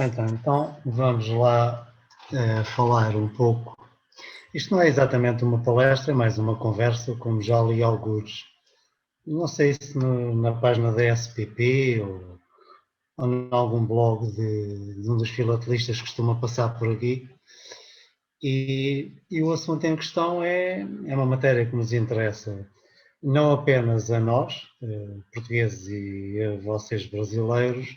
Então vamos lá falar um pouco. Isto não é exatamente uma palestra, é mais uma conversa, como já li algures. Não sei se na página da SPP ou em algum blog de um dos filatelistas que costuma passar por aqui. E o assunto em questão é uma matéria que nos interessa não apenas a nós, portugueses, e a vocês brasileiros,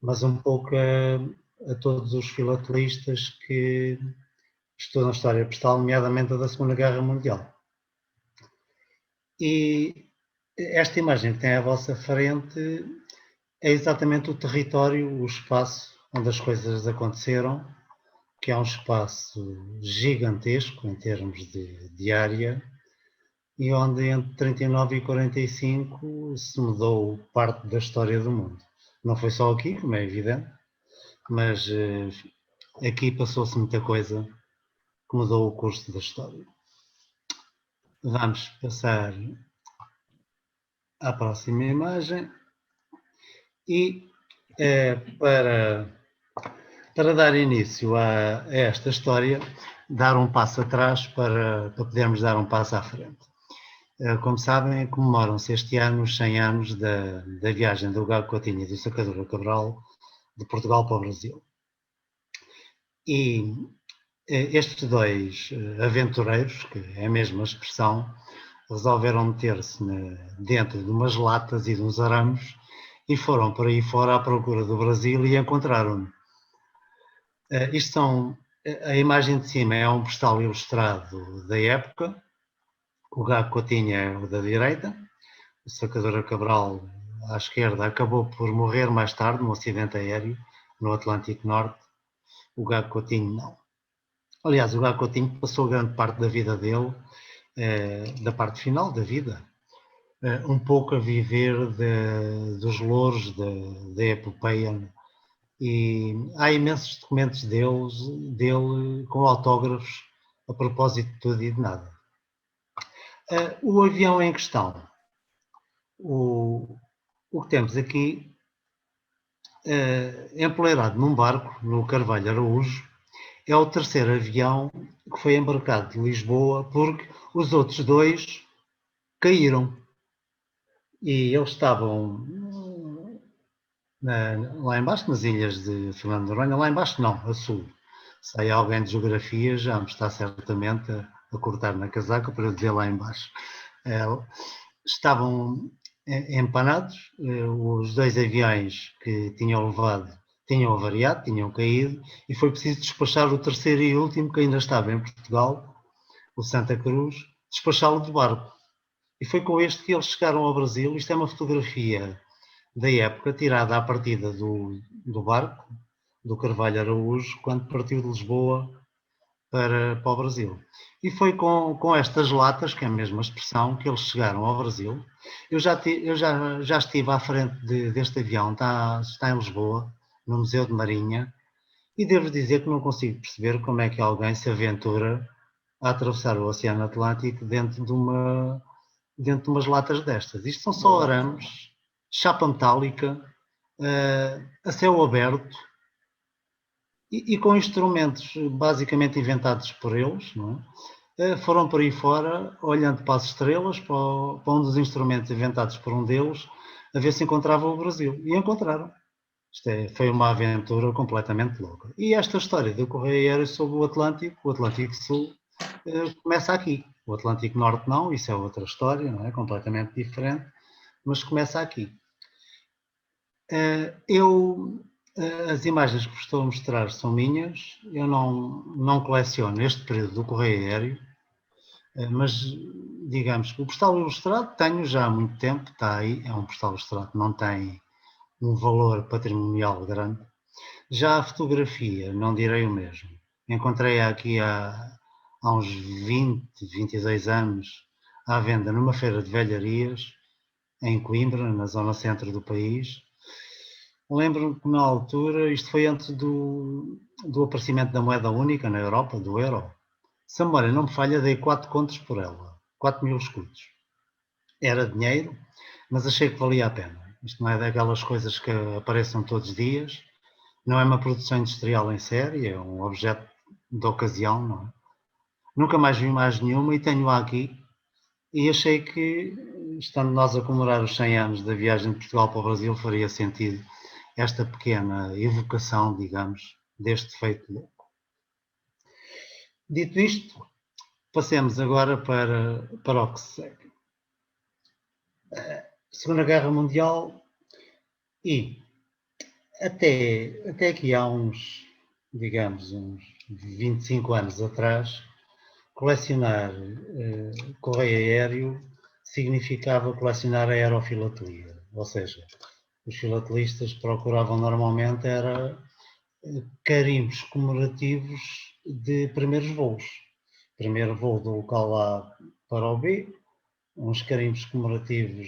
mas um pouco a todos os filatelistas que estudam História Postal, nomeadamente a da Segunda Guerra Mundial. E esta imagem que tem à vossa frente é exatamente o território, o espaço onde as coisas aconteceram, que é um espaço gigantesco em termos de área, e onde entre 39 e 45 se mudou parte da história do mundo. Não foi só aqui, como é evidente, mas aqui passou-se muita coisa que mudou o curso da história. Vamos passar à próxima imagem e para dar início a esta história, dar um passo atrás para podermos dar um passo à frente. Como sabem, comemoram-se este ano os 100 anos da viagem do Gago Coutinho e do Sacadura Cabral de Portugal para o Brasil. E estes dois aventureiros, que é a mesma expressão, resolveram meter-se dentro de umas latas e de uns arames e foram por aí fora à procura do Brasil e encontraram-no. A imagem de cima é um postal ilustrado da época, o Gago Coutinho é o da direita, o Sacadura Cabral à esquerda acabou por morrer mais tarde num acidente aéreo no Atlântico Norte, o Gago Coutinho não. Aliás, o Gago Coutinho passou grande parte da vida dele, da parte final da vida, um pouco a viver dos louros da epopeia, e há imensos documentos dele com autógrafos a propósito de tudo e de nada. O avião em questão, o que temos aqui, empoleirado num barco no Carvalho Araújo, é o terceiro avião que foi embarcado de Lisboa, porque os outros dois caíram. E eles estavam lá embaixo, nas ilhas de Fernando de Noronha, lá embaixo não, a sul. Se aí alguém de geografia já me está certamente a cortar na casaca para eu dizer lá embaixo. Estavam empanados, os dois aviões que tinham levado tinham avariado, tinham caído, e foi preciso despachar o terceiro e último, que ainda estava em Portugal, o Santa Cruz, despachá-lo de barco. E foi com este que eles chegaram ao Brasil. Isto é uma fotografia da época, tirada à partida do barco, do Carvalho Araújo, quando partiu de Lisboa para o Brasil. E foi com estas latas, que é a mesma expressão, que eles chegaram ao Brasil. Eu já estive à frente deste avião, está em Lisboa, no Museu de Marinha, e devo dizer que não consigo perceber como é que alguém se aventura a atravessar o Oceano Atlântico dentro de umas latas destas. Isto são só arames, chapa metálica, a céu aberto, e com instrumentos basicamente inventados por eles, não é? Foram por aí fora, olhando para as estrelas, para um dos instrumentos inventados por um deles, a ver se encontravam o Brasil. E encontraram. Foi uma aventura completamente louca. E esta história do correio aéreo sobre o Atlântico Sul, começa aqui. O Atlântico Norte não, isso é outra história, não é? Completamente diferente, mas começa aqui. As imagens que vos estou a mostrar são minhas, eu não coleciono este período do correio aéreo, mas digamos que o postal ilustrado tenho já há muito tempo, está aí, é um postal ilustrado que não tem um valor patrimonial grande. Já a fotografia, não direi o mesmo. Encontrei-a aqui há uns 20, 22 anos à venda numa feira de velharias em Coimbra, na zona centro do país. Lembro-me que na altura, isto foi antes do aparecimento da moeda única na Europa, do euro. Se a memória não me falha, dei 4 contos por ela, 4.000 escudos. Era dinheiro, mas achei que valia a pena. Isto não é daquelas coisas que apareçam todos os dias, Não é uma produção industrial em série, é um objeto de ocasião, não é? Nunca mais vi mais nenhuma e tenho-a aqui. E achei que, estando nós a comemorar os 100 anos da viagem de Portugal para o Brasil, faria sentido esta pequena evocação, digamos, deste feito. Dito isto, passemos agora para o que se segue. Segunda Guerra Mundial e até aqui há uns, digamos, uns 25 anos atrás, colecionar correio aéreo significava colecionar aerofilatelia, ou seja, os filatelistas procuravam normalmente era carimbos comemorativos de primeiros voos. Primeiro voo do local A para o B, uns carimbos comemorativos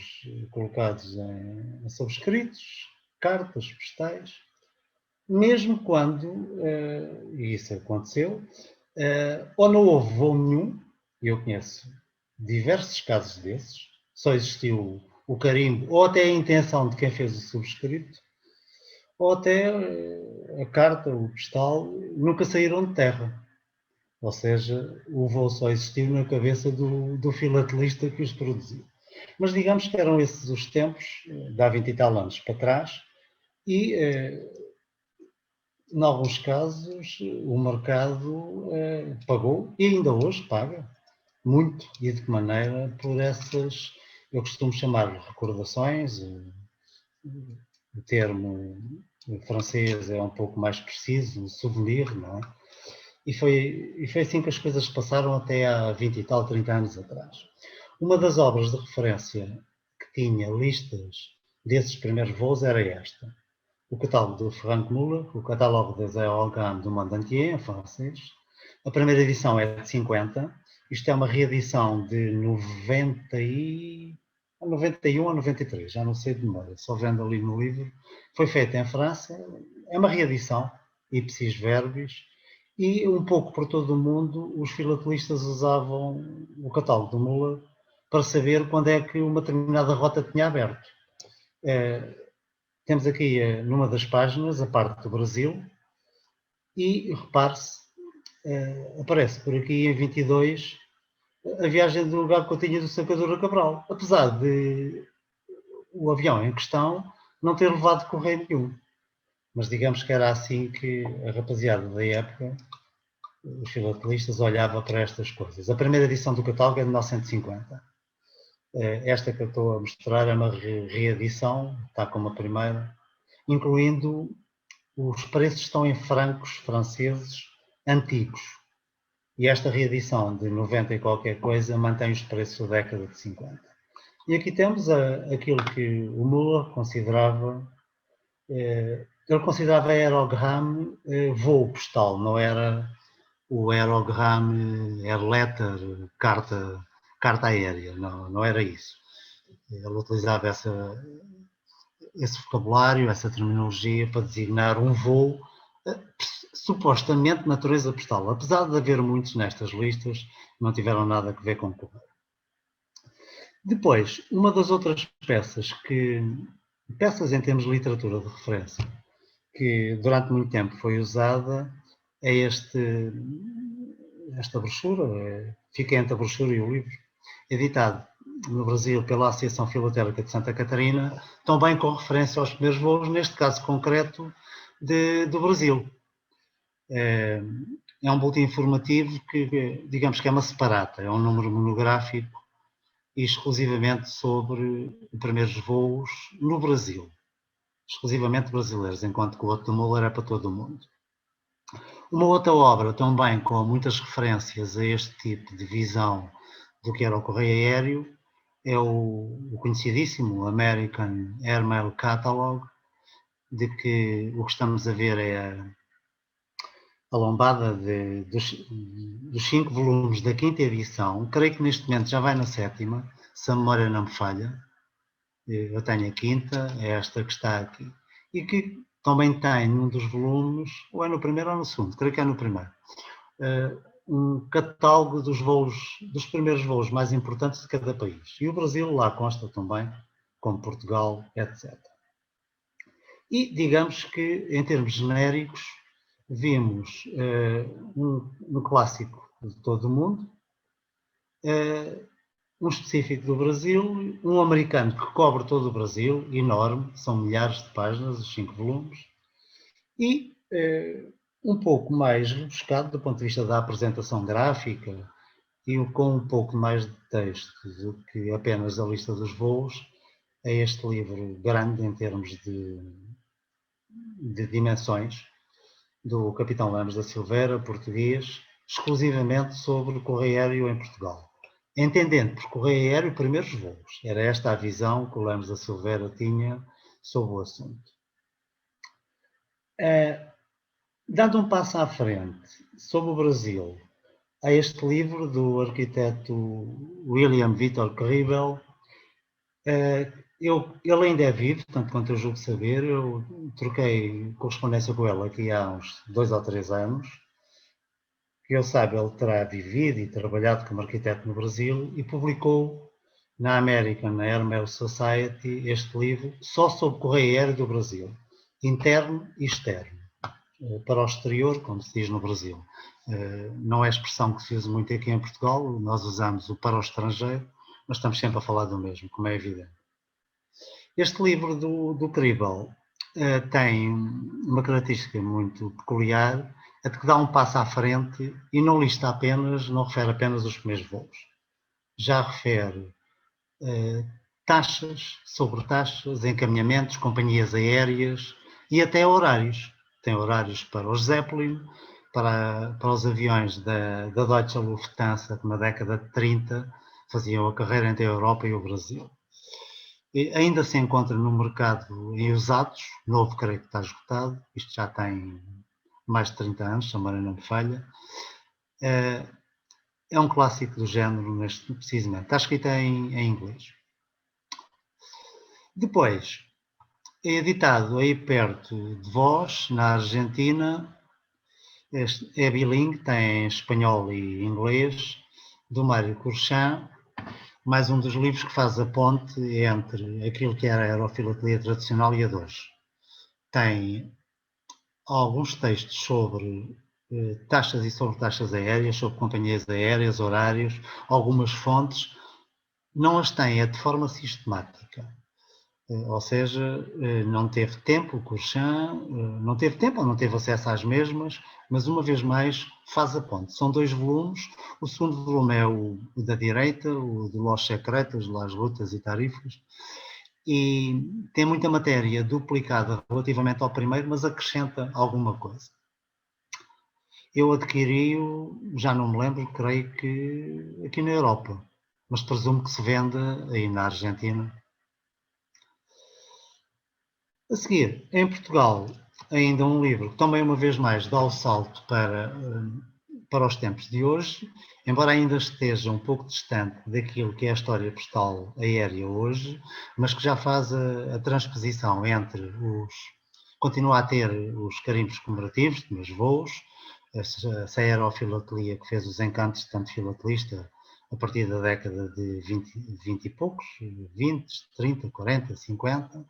colocados em subscritos, cartas, postais, mesmo quando, e isso aconteceu, ou não houve voo nenhum, e eu conheço diversos casos desses, só existiu o carimbo, ou até a intenção de quem fez o subscrito, ou até a carta, o postal, nunca saíram de terra. Ou seja, o voo só existiu na cabeça do filatelista que os produziu. Mas digamos que eram esses os tempos, de há 20 e tal anos para trás, e, em alguns casos, o mercado pagou, e ainda hoje paga, muito, e de que maneira, por essas, eu costumo chamar recordações, o termo francês é um pouco mais preciso, souvenir, não é? E foi assim que as coisas se passaram até há 20 e tal, 30 anos atrás. Uma das obras de referência que tinha listas desses primeiros voos era esta. O catálogo do Franck Muller, o catálogo des aérogrammes do Monde Entier, em francês. A primeira edição é de 50. Isto é uma reedição de 91 a 93, já não sei de memória, só vendo ali no livro. Foi feita em França, é uma reedição, ipsis verbis, e um pouco por todo o mundo os filatelistas usavam o catálogo do Muller para saber quando é que uma determinada rota tinha aberto. Temos aqui numa das páginas a parte do Brasil e repare-se, aparece por aqui em 22 a viagem do Gabo Coutinho do Sacadura Cabral, apesar de o avião em questão não ter levado correio nenhum. Mas digamos que era assim que a rapaziada da época, os filatelistas, olhava para estas coisas. A primeira edição do catálogo é de 1950. Esta que eu estou a mostrar é uma reedição, está como a primeira, incluindo os preços estão em francos franceses antigos. E esta reedição de 90 e qualquer coisa mantém os preços da década de 50. E aqui temos aquilo que o Muller considerava, ele considerava aerogram voo postal, não era o aerogram air letter, carta aérea, não era isso. Ele utilizava esse vocabulário, essa terminologia para designar um voo supostamente de natureza postal. Apesar de haver muitos nestas listas, não tiveram nada a ver com correio. Depois, uma das outras peças em termos de literatura de referência, que durante muito tempo foi usada, é esta brochura, fica entre a brochura e o livro, editado no Brasil pela Associação Filatélica de Santa Catarina, também com referência aos primeiros voos, neste caso concreto do Brasil. É um boletim informativo que, digamos que é uma separata, é um número monográfico exclusivamente sobre primeiros voos no Brasil, exclusivamente brasileiros, enquanto que o outro do Muller é para todo o mundo. Uma outra obra também com muitas referências a este tipo de visão do que era o correio aéreo é o conhecidíssimo American Airmail Catalog, de que o que estamos a ver é a lombada dos 5 volumes da 5ª edição. Creio que neste momento já vai na 7ª, se a memória não me falha. Eu tenho a 5ª, é esta que está aqui. E que também tem num dos volumes, ou é no primeiro ou no segundo, creio que é no primeiro, um catálogo dos primeiros voos mais importantes de cada país. E o Brasil lá consta também, como Portugal, etc. E digamos que, em termos genéricos, vimos um clássico de todo o mundo, um específico do Brasil, um americano que cobre todo o Brasil, enorme, são milhares de páginas, os 5 volumes, e um pouco mais rebuscado do ponto de vista da apresentação gráfica e com um pouco mais de texto do que apenas a lista dos voos, é este livro grande em termos de dimensões, do Capitão Lemos da Silveira, português, exclusivamente sobre o correio aéreo em Portugal. Entendendo por correio aéreo primeiros voos. Era esta a visão que o Lemos da Silveira tinha sobre o assunto. Dando um passo à frente sobre o Brasil, há este livro do arquiteto William Vitor Cribel. Ele ainda é vivo, tanto quanto eu julgo saber. Eu troquei correspondência com ele aqui há uns 2 ou 3 anos. Que eu saiba, ele terá vivido e trabalhado como arquiteto no Brasil e publicou na American Airmail Society este livro só sobre correio aéreo do Brasil, interno e externo, para o exterior, como se diz no Brasil. Não é a expressão que se usa muito aqui em Portugal, nós usamos o para o estrangeiro, mas estamos sempre a falar do mesmo, como é evidente. Este livro do Cribel tem uma característica muito peculiar, é de que dá um passo à frente e não lista apenas, não refere apenas os primeiros voos. Já refere taxas, sobretaxas, encaminhamentos, companhias aéreas e até horários. Tem horários para os Zeppelin, para os aviões da Deutsche Lufthansa, que na década de 30 faziam a carreira entre a Europa e o Brasil. E ainda se encontra no mercado em usados, novo creio que está esgotado, isto já tem mais de 30 anos, se a memória não me falha. É um clássico do género, neste precisamente. Está escrito em inglês. Depois, é editado aí perto de vós, na Argentina. É bilingue, tem espanhol e inglês, do Mário Curchán. Mais um dos livros que faz a ponte entre aquilo que era a aerofilatelia tradicional e a de hoje. Tem alguns textos sobre taxas e sobretaxas aéreas, sobre companhias aéreas, horários, algumas fontes. Não as tem de forma sistemática. Ou seja, não teve tempo, o Curchán, não teve tempo ou não teve acesso às mesmas, mas uma vez mais faz a ponte. São 2 volumes, o segundo volume é o da direita, o de Los Secretos, Las Rutas e Tarifas, e tem muita matéria duplicada relativamente ao primeiro, mas acrescenta alguma coisa. Eu adquiri-o, já não me lembro, creio que aqui na Europa, mas presumo que se venda aí na Argentina. A seguir, em Portugal, ainda um livro que também uma vez mais dá o salto para os tempos de hoje, embora ainda esteja um pouco distante daquilo que é a história postal aérea hoje, mas que já faz a transposição entre continua a ter os carimbos comemorativos de meus voos, essa aerofilatelia que fez os encantos de tanto filatelista a partir da década de 20 e poucos, 20, 30, 40, 50,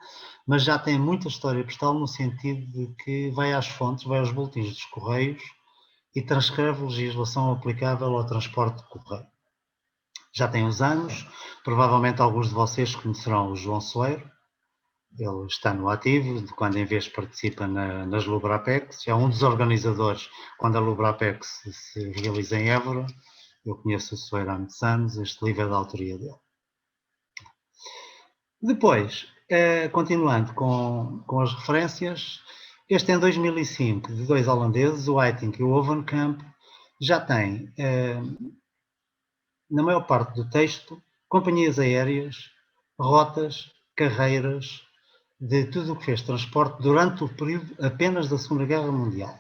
mas já tem muita história postal no sentido de que vai às fontes, vai aos boletins dos correios e transcreve legislação aplicável ao transporte de correio. Já tem uns anos, provavelmente alguns de vocês conhecerão o João Soeiro, ele está no ativo, de quando em vez participa nas Lubrapex, é um dos organizadores quando a Lubrapex se realiza em Évora. Eu conheço o Soeiro há muitos anos, este livro é da autoria dele. Depois, continuando com as referências, este em 2005, de 2 holandeses, o Haitink e o Ovenkamp, já tem, na maior parte do texto, companhias aéreas, rotas, carreiras, de tudo o que fez transporte durante o período apenas da Segunda Guerra Mundial.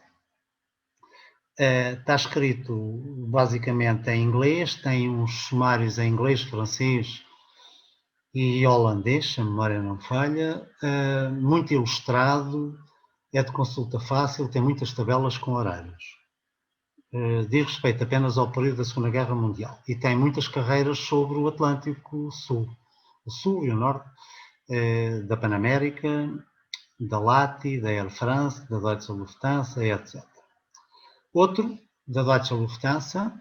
Está escrito basicamente em inglês, tem uns sumários em inglês, francês e holandês, se a memória não falha, muito ilustrado, é de consulta fácil, tem muitas tabelas com horários. Diz respeito apenas ao período da Segunda Guerra Mundial e tem muitas carreiras sobre o Atlântico Sul, o Sul e o Norte, da Panamérica, da LATI, da Air France, da Deutsche Lufthansa, etc. Outro, da Deutsche Lufthansa,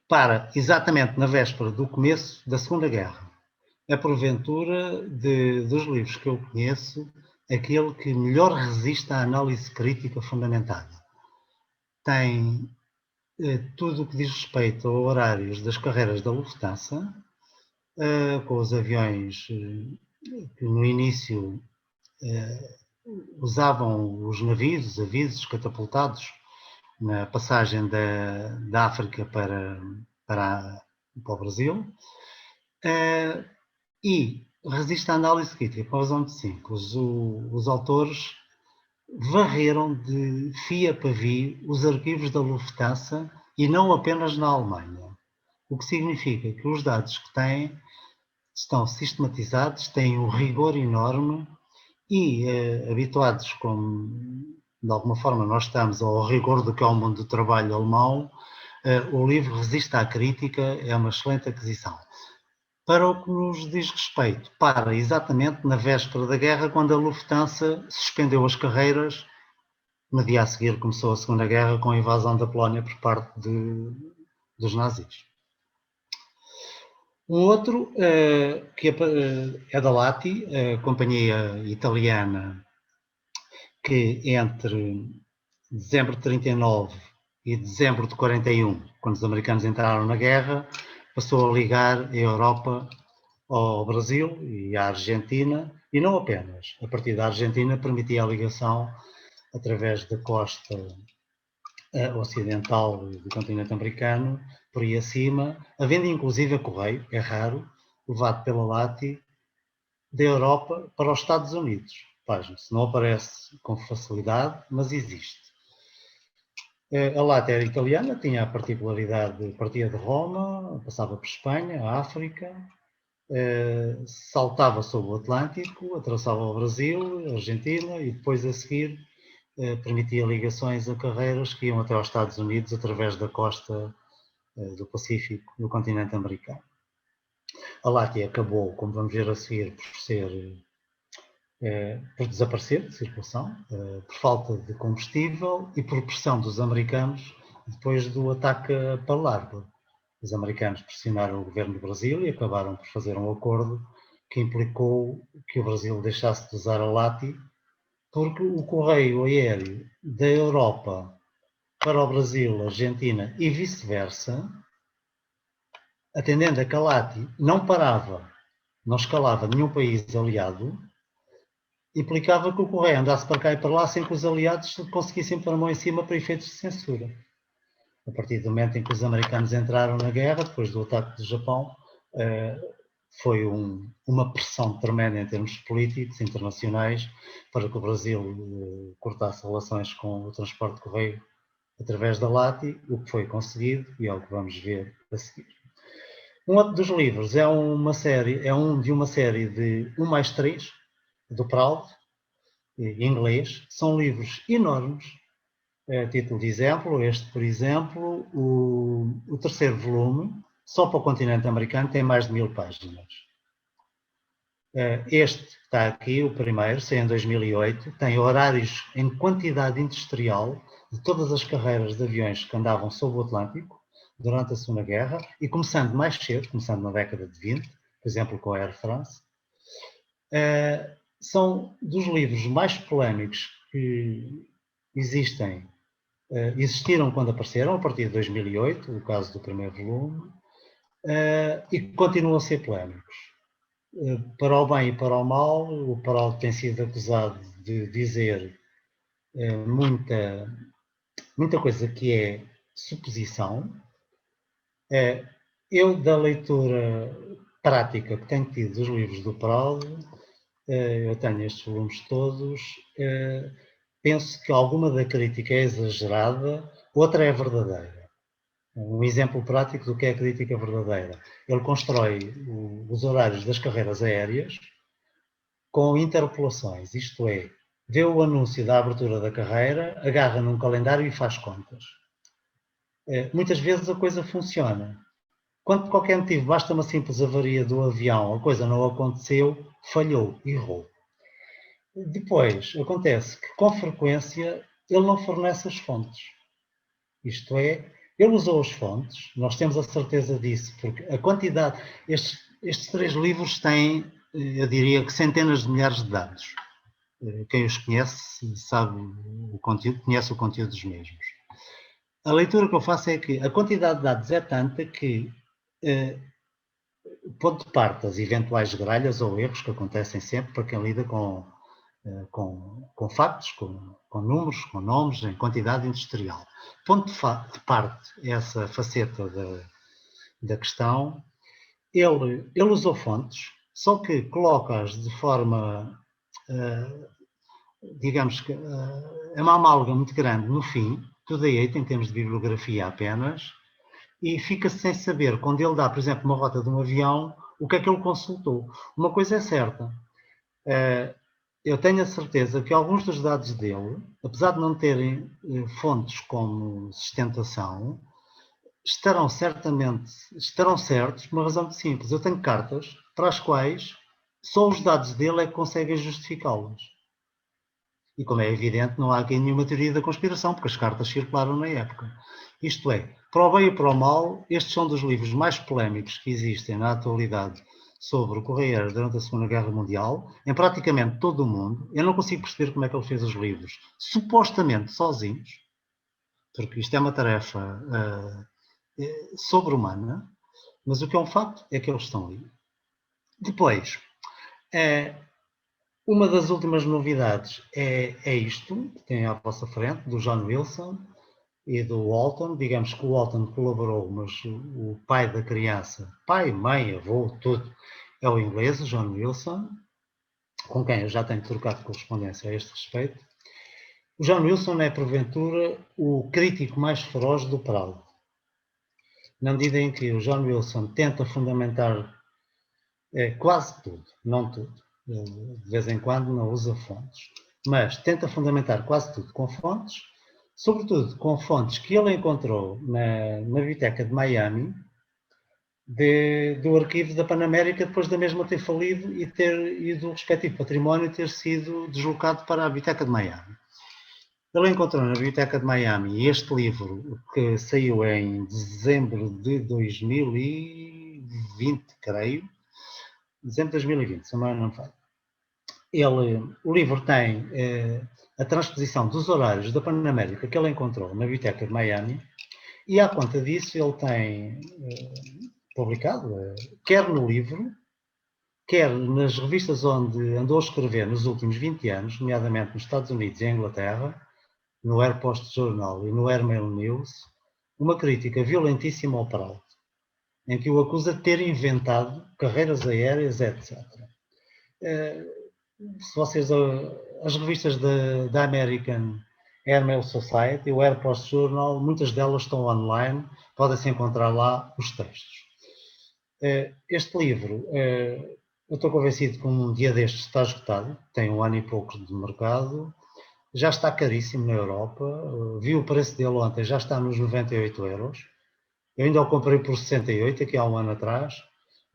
para exatamente na véspera do começo da Segunda Guerra. É, porventura, dos livros que eu conheço, aquele que melhor resiste à análise crítica fundamentada. Tem tudo o que diz respeito a horários das carreiras da Lufthansa, com os aviões que no início usavam os navios, os avisos catapultados na passagem da África para o Brasil, e resiste à análise crítica, por razão de simples. Os autores varreram de fio a pavio os arquivos da Lufthansa e não apenas na Alemanha. O que significa que os dados que têm estão sistematizados, têm um rigor enorme e, habituados como de alguma forma nós estamos ao rigor do que é o mundo do trabalho alemão, o livro resiste à crítica, é uma excelente aquisição. Para o que nos diz respeito, para exatamente na véspera da guerra, quando a Lufthansa suspendeu as carreiras, no dia a seguir começou a Segunda Guerra com a invasão da Polónia por parte dos nazis. Um outro, que é da LATI, a companhia italiana, que entre dezembro de 39 e dezembro de 41, quando os americanos entraram na guerra, passou a ligar a Europa ao Brasil e à Argentina, e não apenas. A partir da Argentina permitia a ligação através da costa ocidental do continente americano, por aí acima, havendo inclusive a correio, é raro, levado pela LATI, da Europa para os Estados Unidos. Páginas, não aparece com facilidade, mas existe. A LATI era italiana, tinha a particularidade de partia de Roma, passava por Espanha, a África, saltava sobre o Atlântico, atravessava o Brasil, a Argentina e depois a seguir permitia ligações a carreiras que iam até aos Estados Unidos através da costa do Pacífico, do continente americano. A LATI acabou, como vamos ver a seguir, por desaparecer de circulação, por falta de combustível e por pressão dos americanos depois do ataque a Pearl Harbor. Os americanos pressionaram o governo do Brasil e acabaram por fazer um acordo que implicou que o Brasil deixasse de usar a LATI, porque o correio aéreo da Europa para o Brasil, Argentina e vice-versa, atendendo a que a LATI não parava, não escalava nenhum país aliado, implicava que o correio andasse para cá e para lá sem que os aliados conseguissem pôr a mão em cima para efeitos de censura. A partir do momento em que os americanos entraram na guerra, depois do ataque do Japão, foi uma pressão tremenda em termos políticos internacionais para que o Brasil cortasse relações com o transporte de correio através da LATI, o que foi conseguido e é o que vamos ver a seguir. Um outro dos livros é de uma série de 1 mais 3, do Proud, em inglês. São livros enormes. Título de exemplo, este, por exemplo, o terceiro volume, só para o continente americano, tem mais de 1000 páginas. Este que está aqui, o primeiro, saiu em 2008, tem horários em quantidade industrial de todas as carreiras de aviões que andavam sob o Atlântico durante a Segunda Guerra, e começando mais cedo, começando na década de 20, por exemplo, com a Air France. São dos livros mais polémicos que existiram quando apareceram, a partir de 2008, o caso do primeiro volume, e que continuam a ser polémicos. Para o bem e para o mal, o Proud tem sido acusado de dizer muita coisa que é suposição. Eu, da leitura prática que tenho tido dos livros do Proud, eu tenho estes volumes todos, penso que alguma da crítica é exagerada, outra é verdadeira. Um exemplo prático do que é a crítica verdadeira. Ele constrói os horários das carreiras aéreas com interpolações, isto é, vê o anúncio da abertura da carreira, agarra num calendário e faz contas. Muitas vezes a coisa funciona. Quando por qualquer motivo basta uma simples avaria do avião, a coisa não aconteceu, falhou, errou. Depois, acontece que, com frequência, ele não fornece as fontes. Isto é, ele usou as fontes, nós temos a certeza disso, porque a quantidade... Estes 3 livros têm, eu diria que centenas de milhares de dados. Quem os conhece sabe o conteúdo, conhece o conteúdo dos mesmos. A leitura que eu faço é que a quantidade de dados é tanta que o ponto de parte das eventuais gralhas ou erros que acontecem sempre para quem lida com factos, com números, com nomes, em quantidade industrial. Ponto de parte, essa faceta da questão, ele usou fontes, só que coloca-as de forma, digamos que, é uma amálgama muito grande no fim, tudo aí em termos de bibliografia apenas, e fica-se sem saber, quando ele dá, por exemplo, uma rota de um avião, o que é que ele consultou. Uma coisa é certa, eu tenho a certeza que alguns dos dados dele, apesar de não terem fontes como sustentação, estarão certos por uma razão muito simples. Eu tenho cartas para as quais só os dados dele é que conseguem justificá-las. E como é evidente, não há aqui nenhuma teoria da conspiração, porque as cartas circularam na época. Isto é, para o bem e para o mal, estes são dos livros mais polémicos que existem na atualidade sobre o Correia durante a Segunda Guerra Mundial, em praticamente todo o mundo. Eu não consigo perceber como é que ele fez os livros, supostamente sozinhos, porque isto é uma tarefa sobre-humana, mas o que é um facto é que eles estão ali. Depois, uma das últimas novidades é isto, que tem à vossa frente, do John Wilson e do Walton. Digamos que o Walton colaborou, mas o pai da criança, pai, mãe, avô, tudo, é o inglês, o John Wilson, com quem eu já tenho trocado correspondência a este respeito. O John Wilson é, porventura, o crítico mais feroz do Proud, na medida em que o John Wilson tenta fundamentar quase tudo, não tudo, de vez em quando não usa fontes, mas tenta fundamentar quase tudo com fontes, sobretudo com fontes que ele encontrou na Biblioteca de Miami, do arquivo da Panamérica, depois da mesma ter falido e do respectivo património ter sido deslocado para a Biblioteca de Miami. Ele encontrou na Biblioteca de Miami este livro, que saiu em dezembro de 2020, creio, dezembro de 2020, se não me falha. O livro tem a transposição dos horários da Panamérica que ele encontrou na Biblioteca de Miami, e à conta disso ele tem publicado, quer no livro, quer nas revistas onde andou a escrever nos últimos 20 anos, nomeadamente nos Estados Unidos e em Inglaterra, no Air Post Journal e no Air Mail News, uma crítica violentíssima ao Proud, em que o acusa de ter inventado carreiras aéreas, etc. Se vocês, as revistas da American Airmail Society, o Air Post Journal, muitas delas estão online, podem-se encontrar lá os textos. Este livro, eu estou convencido que um dia destes está esgotado, tem 1 ano e pouco de mercado, já está caríssimo na Europa, vi o preço dele ontem, já está nos 98 euros, eu ainda o comprei por 68, aqui há 1 ano atrás,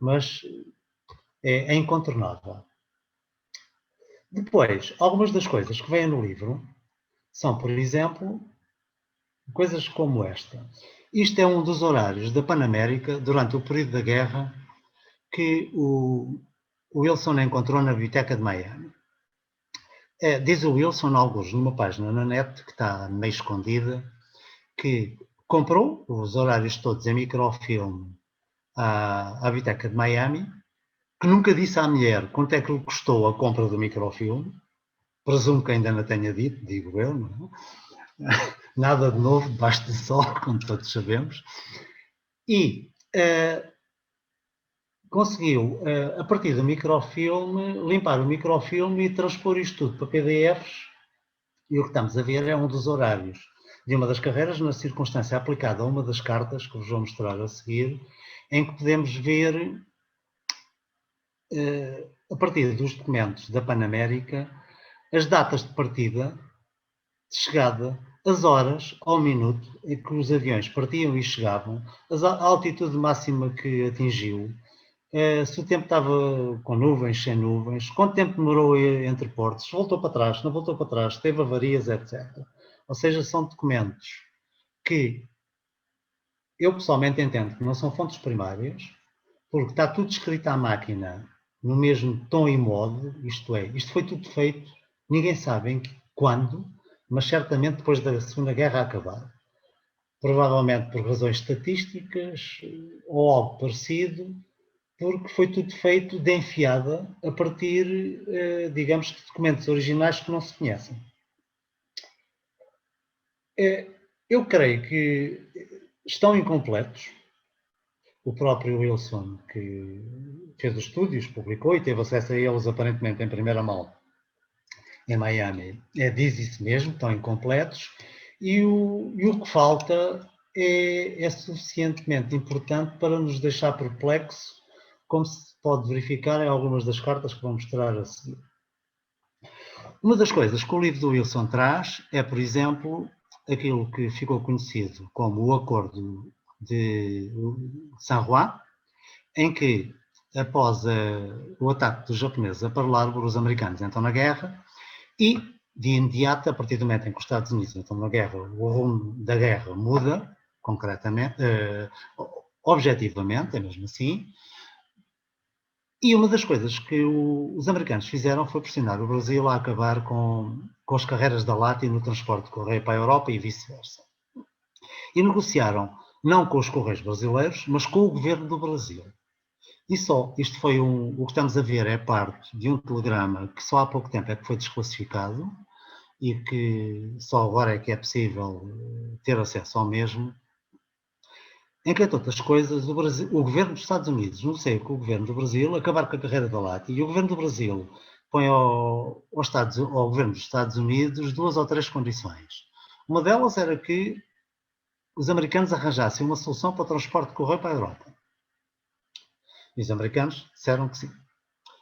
mas é incontornável. Depois, algumas das coisas que vêm no livro são, por exemplo, coisas como esta. Isto é um dos horários da Panamérica durante o período da guerra que o Wilson encontrou na Biblioteca de Miami. Diz o Wilson, alguns, numa página na net, que está meio escondida, que comprou os horários todos em microfilme à Biblioteca de Miami, que nunca disse à mulher quanto é que lhe custou a compra do microfilme. Presumo que ainda não tenha dito, digo eu, não é? Nada de novo debaixo do sol, como todos sabemos. E conseguiu, a partir do microfilme, limpar o microfilme e transpor isto tudo para PDFs. E o que estamos a ver é um dos horários de uma das carreiras, na circunstância aplicada a uma das cartas, que vos vou mostrar a seguir, em que podemos ver, a partir dos documentos da Panamérica, as datas de partida, de chegada, as horas ao minuto em que os aviões partiam e chegavam, a altitude máxima que atingiu, se o tempo estava com nuvens, sem nuvens, quanto tempo demorou entre portos, voltou para trás, não voltou para trás, teve avarias, etc. Ou seja, são documentos que eu pessoalmente entendo que não são fontes primárias, porque está tudo escrito à máquina no mesmo tom e modo, isto é, isto foi tudo feito, ninguém sabe quando, mas certamente depois da Segunda Guerra acabar. Provavelmente por razões estatísticas ou algo parecido, porque foi tudo feito de enfiada a partir, digamos, de documentos originais que não se conhecem. Eu creio que estão incompletos. O próprio Wilson, que fez os estúdios, publicou e teve acesso a eles aparentemente em primeira mão em Miami, diz isso mesmo, estão incompletos, e o que falta é suficientemente importante para nos deixar perplexos, como se pode verificar em algumas das cartas que vou mostrar a seguir. Uma das coisas que o livro do Wilson traz é, por exemplo, aquilo que ficou conhecido como o Acordo de San Juan, em que, após o ataque dos japoneses a Pearl Harbor, os americanos entram na guerra e, de imediato, a partir do momento em que os Estados Unidos entram na guerra, o rumo da guerra muda, concretamente, objetivamente, é mesmo assim. E uma das coisas que os americanos fizeram foi pressionar o Brasil a acabar com as carreiras da LATI no transporte de correio para a Europa e vice-versa. E negociaram não com os correios brasileiros, mas com o governo do Brasil. E só, isto foi o que estamos a ver é parte de um telegrama que só há pouco tempo é que foi desclassificado e que só agora é que é possível ter acesso ao mesmo, em que, entre outras coisas, o governo dos Estados Unidos negocia com o governo do Brasil acabar com a carreira da LATI e o governo do Brasil põe ao governo dos Estados Unidos 2 ou 3 condições. Uma delas era que os americanos arranjassem uma solução para o transporte de correio para a Europa. E os americanos disseram que sim.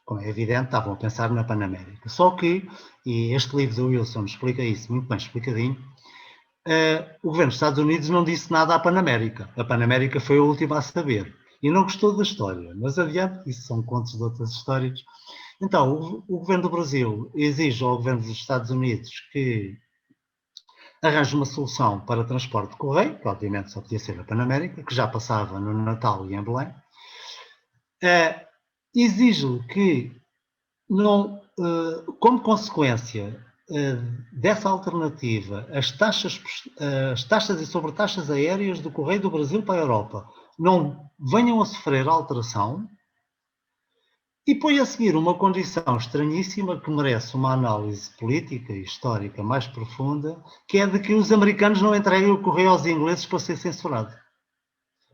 Como é evidente, estavam a pensar na Panamérica. Só que, e este livro do Wilson explica isso muito bem explicadinho, o governo dos Estados Unidos não disse nada à Panamérica. A Panamérica foi a última a saber. E não gostou da história. Mas adiante, isso são contos de outras histórias. Então, o governo do Brasil exige ao governo dos Estados Unidos que arranje uma solução para transporte de correio, que obviamente só podia ser a Panamérica, que já passava no Natal e em Belém. Exige-lhe que, não, como consequência dessa alternativa, as taxas e sobretaxas aéreas do correio do Brasil para a Europa não venham a sofrer alteração, e põe a seguir uma condição estranhíssima que merece uma análise política e histórica mais profunda, que é de que os americanos não entreguem o correio aos ingleses para ser censurado.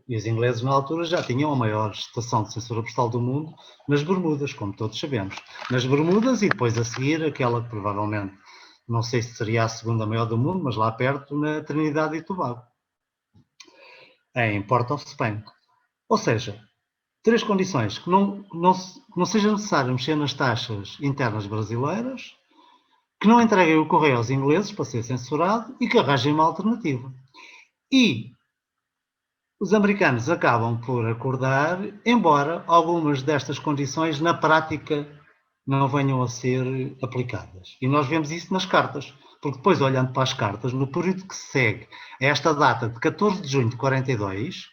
E os ingleses, na altura, já tinham a maior estação de censura postal do mundo nas Bermudas, como todos sabemos. Nas Bermudas e depois a seguir aquela que provavelmente, não sei se seria a segunda maior do mundo, mas lá perto, na Trinidade e Tobago, em Port of Spain. Ou seja, 3 condições: que não seja necessário mexer nas taxas internas brasileiras, que não entreguem o correio aos ingleses para ser censurado e que arranjem uma alternativa. E os americanos acabam por acordar, embora algumas destas condições na prática não venham a ser aplicadas. E nós vemos isso nas cartas, porque depois, olhando para as cartas, no período que se segue a esta data de 14 de junho de 42,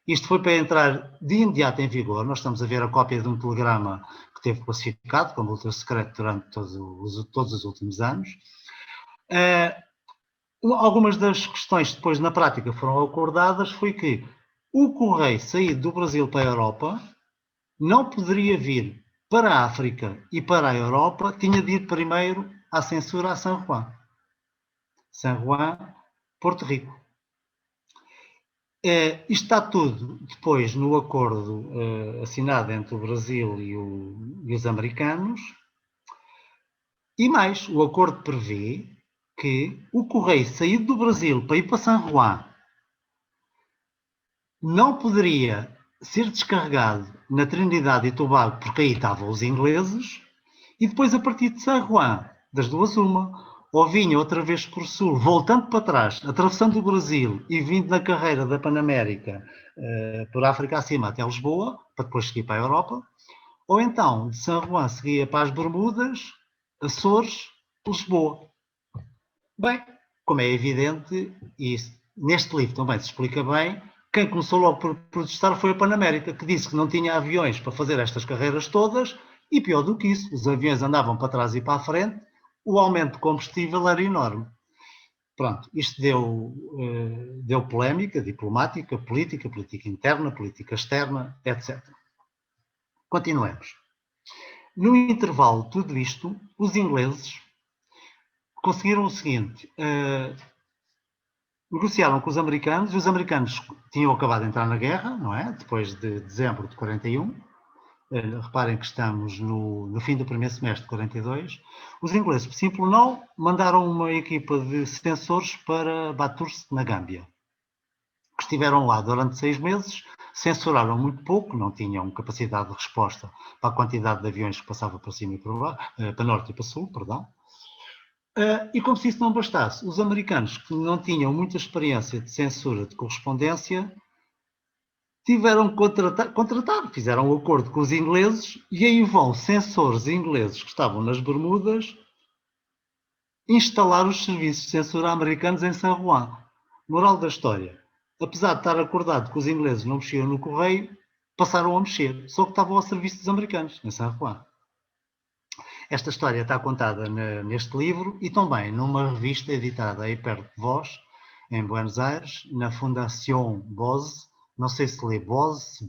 isto foi para entrar de imediato em vigor. Nós estamos a ver a cópia de um telegrama que teve classificado como ultra secreto durante todos os últimos anos. Algumas das questões que depois na prática foram acordadas foi que o correio saído do Brasil para a Europa não poderia vir para a África e para a Europa, tinha de ir primeiro à censura a San Juan. San Juan, Porto Rico. Isto está tudo depois no acordo assinado entre o Brasil e os americanos. E mais, o acordo prevê que o correio saído do Brasil para ir para San Juan não poderia ser descarregado na Trinidade e Tobago, porque aí estavam os ingleses, e depois a partir de San Juan, das duas uma, ou vinha outra vez por sul, voltando para trás, atravessando o Brasil e vindo na carreira da Panamérica por África acima até Lisboa, para depois seguir para a Europa, ou então de São Juan seguia para as Bermudas, Açores, Lisboa. Bem, como é evidente, e neste livro também se explica bem, quem começou logo por protestar foi a Panamérica, que disse que não tinha aviões para fazer estas carreiras todas, e pior do que isso, os aviões andavam para trás e para a frente, o aumento de combustível era enorme. Pronto, isto deu polémica diplomática, política interna, política externa, etc. Continuemos. No intervalo de tudo isto, os ingleses conseguiram o seguinte, negociaram com os americanos, e os americanos tinham acabado de entrar na guerra, não é? Depois de dezembro de 41, reparem que estamos no fim do primeiro semestre de 42, os ingleses, por simples não, mandaram uma equipa de sensores para Bathurst, na Gâmbia, que estiveram lá durante 6 meses, censuraram muito pouco, não tinham capacidade de resposta para a quantidade de aviões que passava para cima e para norte e para sul, perdão. E como se isso não bastasse, os americanos, que não tinham muita experiência de censura de correspondência, tiveram que contratar, fizeram um acordo com os ingleses, e aí vão sensores ingleses que estavam nas Bermudas instalar os serviços de censura americanos em San Juan. Moral da história, apesar de estar acordado que os ingleses não mexiam no correio, passaram a mexer, só que estavam ao serviço dos americanos, em San Juan. Esta história está contada neste livro e também numa revista editada aí perto de vós, em Buenos Aires, na Fundación Bose, não sei se lê Bose,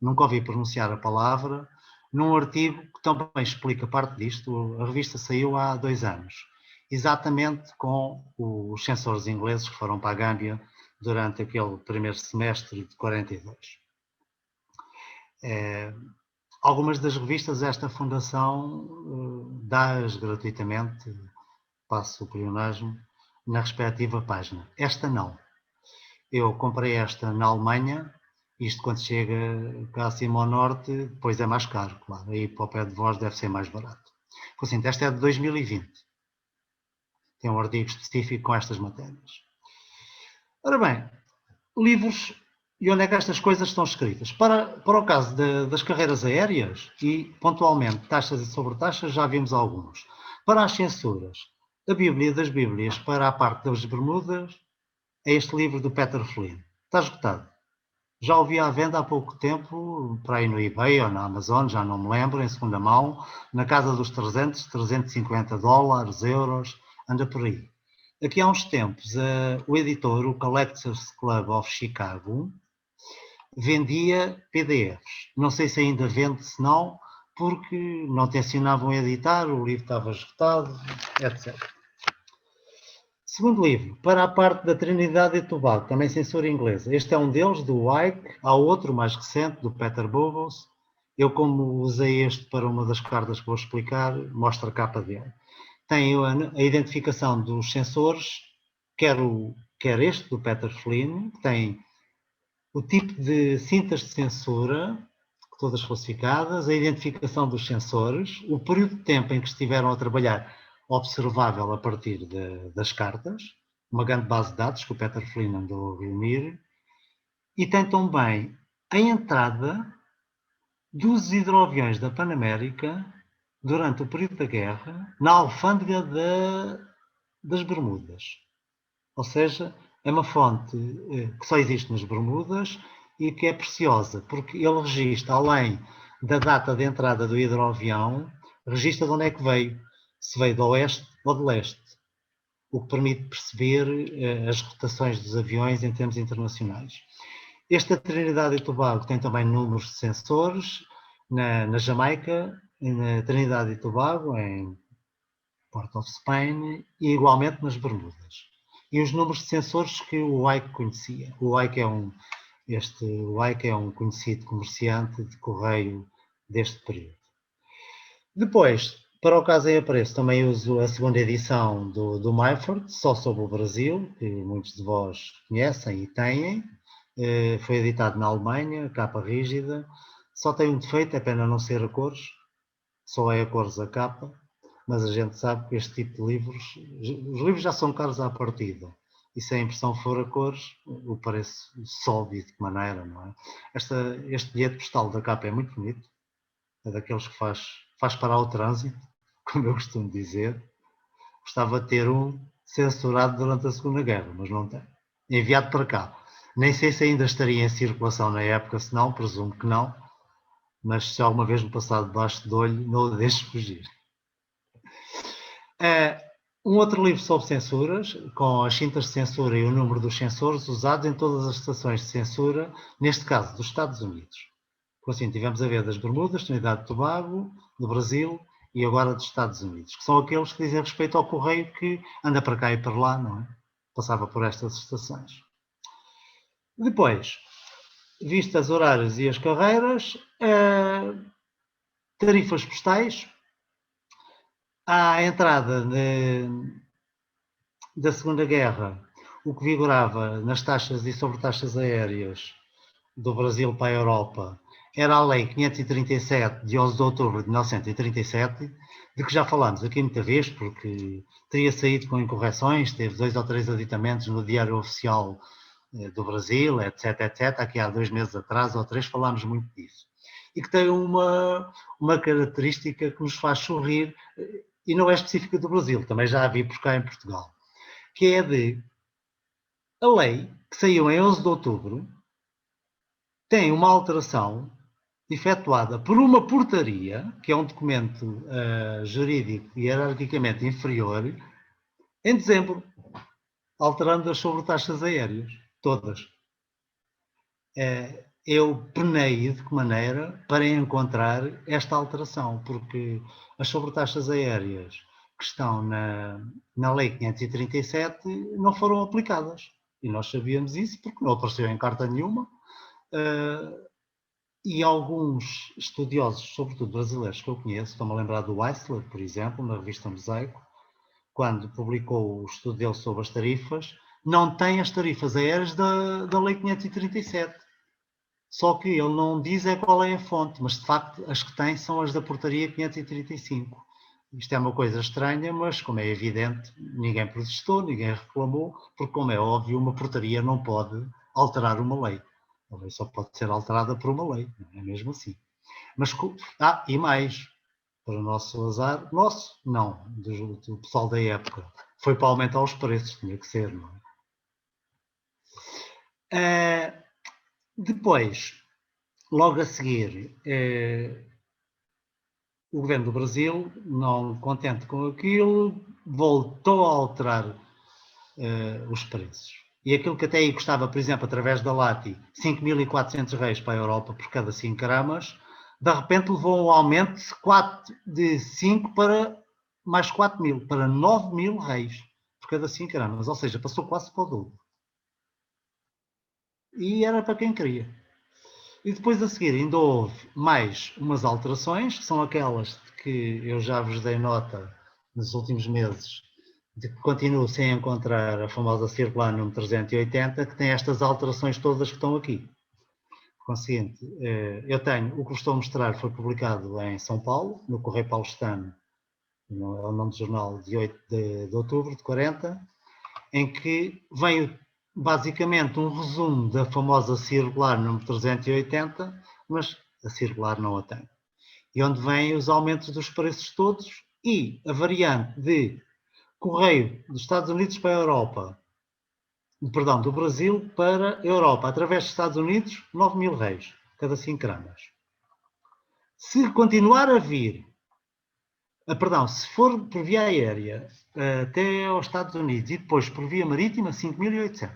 nunca ouvi pronunciar a palavra, num artigo que também explica parte disto. A revista saiu há 2 anos, exatamente com os censores ingleses que foram para a Gâmbia durante aquele primeiro semestre de 42. Algumas das revistas esta fundação dá-as gratuitamente, passo o pleonasmo, na respectiva página. Esta não. Eu comprei esta na Alemanha, isto quando chega cá acima ao norte, depois é mais caro, claro. Aí para o pé de vós deve ser mais barato. Por assim, esta é de 2020. Tem um artigo específico com estas matérias. Ora bem, livros e onde é que estas coisas estão escritas. Para o caso das carreiras aéreas e, pontualmente, taxas e sobretaxas, já vimos alguns. Para as censuras, a Bíblia das Bíblias para a parte das Bermudas é este livro do Peter Flynn. Está esgotado. Já o vi à venda há pouco tempo, para aí no eBay ou na Amazon, já não me lembro, em segunda mão, na casa dos 300, 350 dólares, euros, anda por aí. Aqui há uns tempos, o editor, o Collectors Club of Chicago, vendia PDFs. Não sei se ainda vende, se não, porque não tencionavam editar, o livro estava esgotado, etc. Segundo livro, para a parte da Trinidade e Tobago, também censura inglesa. Este é um deles, do Ike. Há outro mais recente, do Peter Bubbles. Eu, como usei este para uma das cartas que vou explicar, mostro a capa dele. Tem a identificação dos sensores, quer este, do Peter Flynn, que tem o tipo de cintas de censura, todas classificadas, a identificação dos sensores, o período de tempo em que estiveram a trabalhar, observável a partir das cartas, uma grande base de dados que o Peter Flynn andou a reunir, e tem também a entrada dos hidroaviões da Panamérica durante o período da guerra na alfândega das Bermudas. Ou seja, é uma fonte que só existe nas Bermudas e que é preciosa, porque ele registra, além da data de entrada do hidroavião, registra de onde é que veio, se veio do oeste ou do leste, o que permite perceber as rotações dos aviões em termos internacionais. Esta Trinidade e Tobago tem também números de sensores, na Jamaica, na Trinidade e Tobago, em Port of Spain, e igualmente nas Bermudas. E os números de sensores que o Ike conhecia. O Ike é um conhecido comerciante de correio deste período. Depois, para o caso em apreço, também uso a segunda edição do Myford, só sobre o Brasil, que muitos de vós conhecem e têm. Foi editado na Alemanha, capa rígida. Só tem um defeito, é pena não ser a cores. Só é a cores a capa. mas a gente sabe que este tipo de livros, os livros já são caros à partida, e se a impressão for a cores, o preço sobe de que maneira, não é? Este bilhete postal da capa é muito bonito, é daqueles que faz parar o trânsito, como eu costumo dizer. Gostava de ter um censurado durante a Segunda Guerra, mas não tem. Enviado para cá. Nem sei se ainda estaria em circulação na época, se não, presumo que não, mas se alguma vez me passar debaixo do olho, não o deixo fugir. Um outro livro sobre censuras, com as cintas de censura e o número dos censores usados em todas as estações de censura, neste caso dos Estados Unidos. Por assim, tivemos a ver das Bermudas, Trinidade e Tobago, do Brasil e agora dos Estados Unidos, que são aqueles que dizem respeito ao correio que anda para cá e para lá, não é? Passava por estas estações. Depois, vistas horárias e as carreiras, tarifas postais, à entrada da Segunda Guerra, o que vigorava nas taxas e sobretaxas aéreas do Brasil para a Europa era a Lei 537, de 11 de outubro de 1937, de que já falámos aqui muita vez, porque teria saído com incorreções, teve 2 ou 3 aditamentos no Diário Oficial do Brasil, etc, etc. Aqui há 2 meses atrás ou 3 falámos muito disso. E que tem uma característica que nos faz sorrir, e não é específica do Brasil, também já a vi por cá em Portugal, que é a lei que saiu em 11 de outubro tem uma alteração efetuada por uma portaria, que é um documento jurídico e hierarquicamente inferior, em dezembro, alterando as sobretaxas aéreas, todas. Eu penei de que maneira para encontrar esta alteração, porque as sobretaxas aéreas que estão na Lei 537 não foram aplicadas. E nós sabíamos isso porque não apareceu em carta nenhuma. E alguns estudiosos, sobretudo brasileiros que eu conheço, estou-me a lembrar do Weissler, por exemplo, na revista Mosaico, quando publicou o estudo dele sobre as tarifas, não tem as tarifas aéreas da Lei 537. Só que ele não diz qual é a fonte, mas de facto as que tem são as da portaria 535. Isto é uma coisa estranha, mas como é evidente, ninguém protestou, ninguém reclamou, porque como é óbvio, uma portaria não pode alterar uma lei. A lei só pode ser alterada por uma lei, não é mesmo assim. Mas, e mais, para o nosso azar, não, do pessoal da época, foi para aumentar os preços, tinha que ser, não é? Depois, logo a seguir, o governo do Brasil, não contente com aquilo, voltou a alterar os preços. E aquilo que até aí custava, por exemplo, através da Lati, 5.400 reis para a Europa por cada 5 gramas, de repente levou um aumento de 5 para mais 4.000, para 9.000 reis por cada 5 gramas. Ou seja, passou quase para o dobro. E era para quem queria. E depois a seguir ainda houve mais umas alterações, que são aquelas que eu já vos dei nota nos últimos meses, de que continuo sem encontrar a famosa circular número 380, que tem estas alterações todas que estão aqui. Conseguinte, eu tenho, o que vos estou a mostrar foi publicado em São Paulo, no Correio Paulistano, é o nome do jornal, de 8 de outubro de 40, em que vem basicamente um resumo da famosa circular número 380, mas a circular não a tem. E onde vêm os aumentos dos preços todos e a variante de correio dos Estados Unidos para a Europa, perdão, do Brasil para a Europa, através dos Estados Unidos, 9.000 reis, cada 5 gramas. Se continuar a vir, perdão, se for por via aérea até aos Estados Unidos e depois por via marítima, 5.800.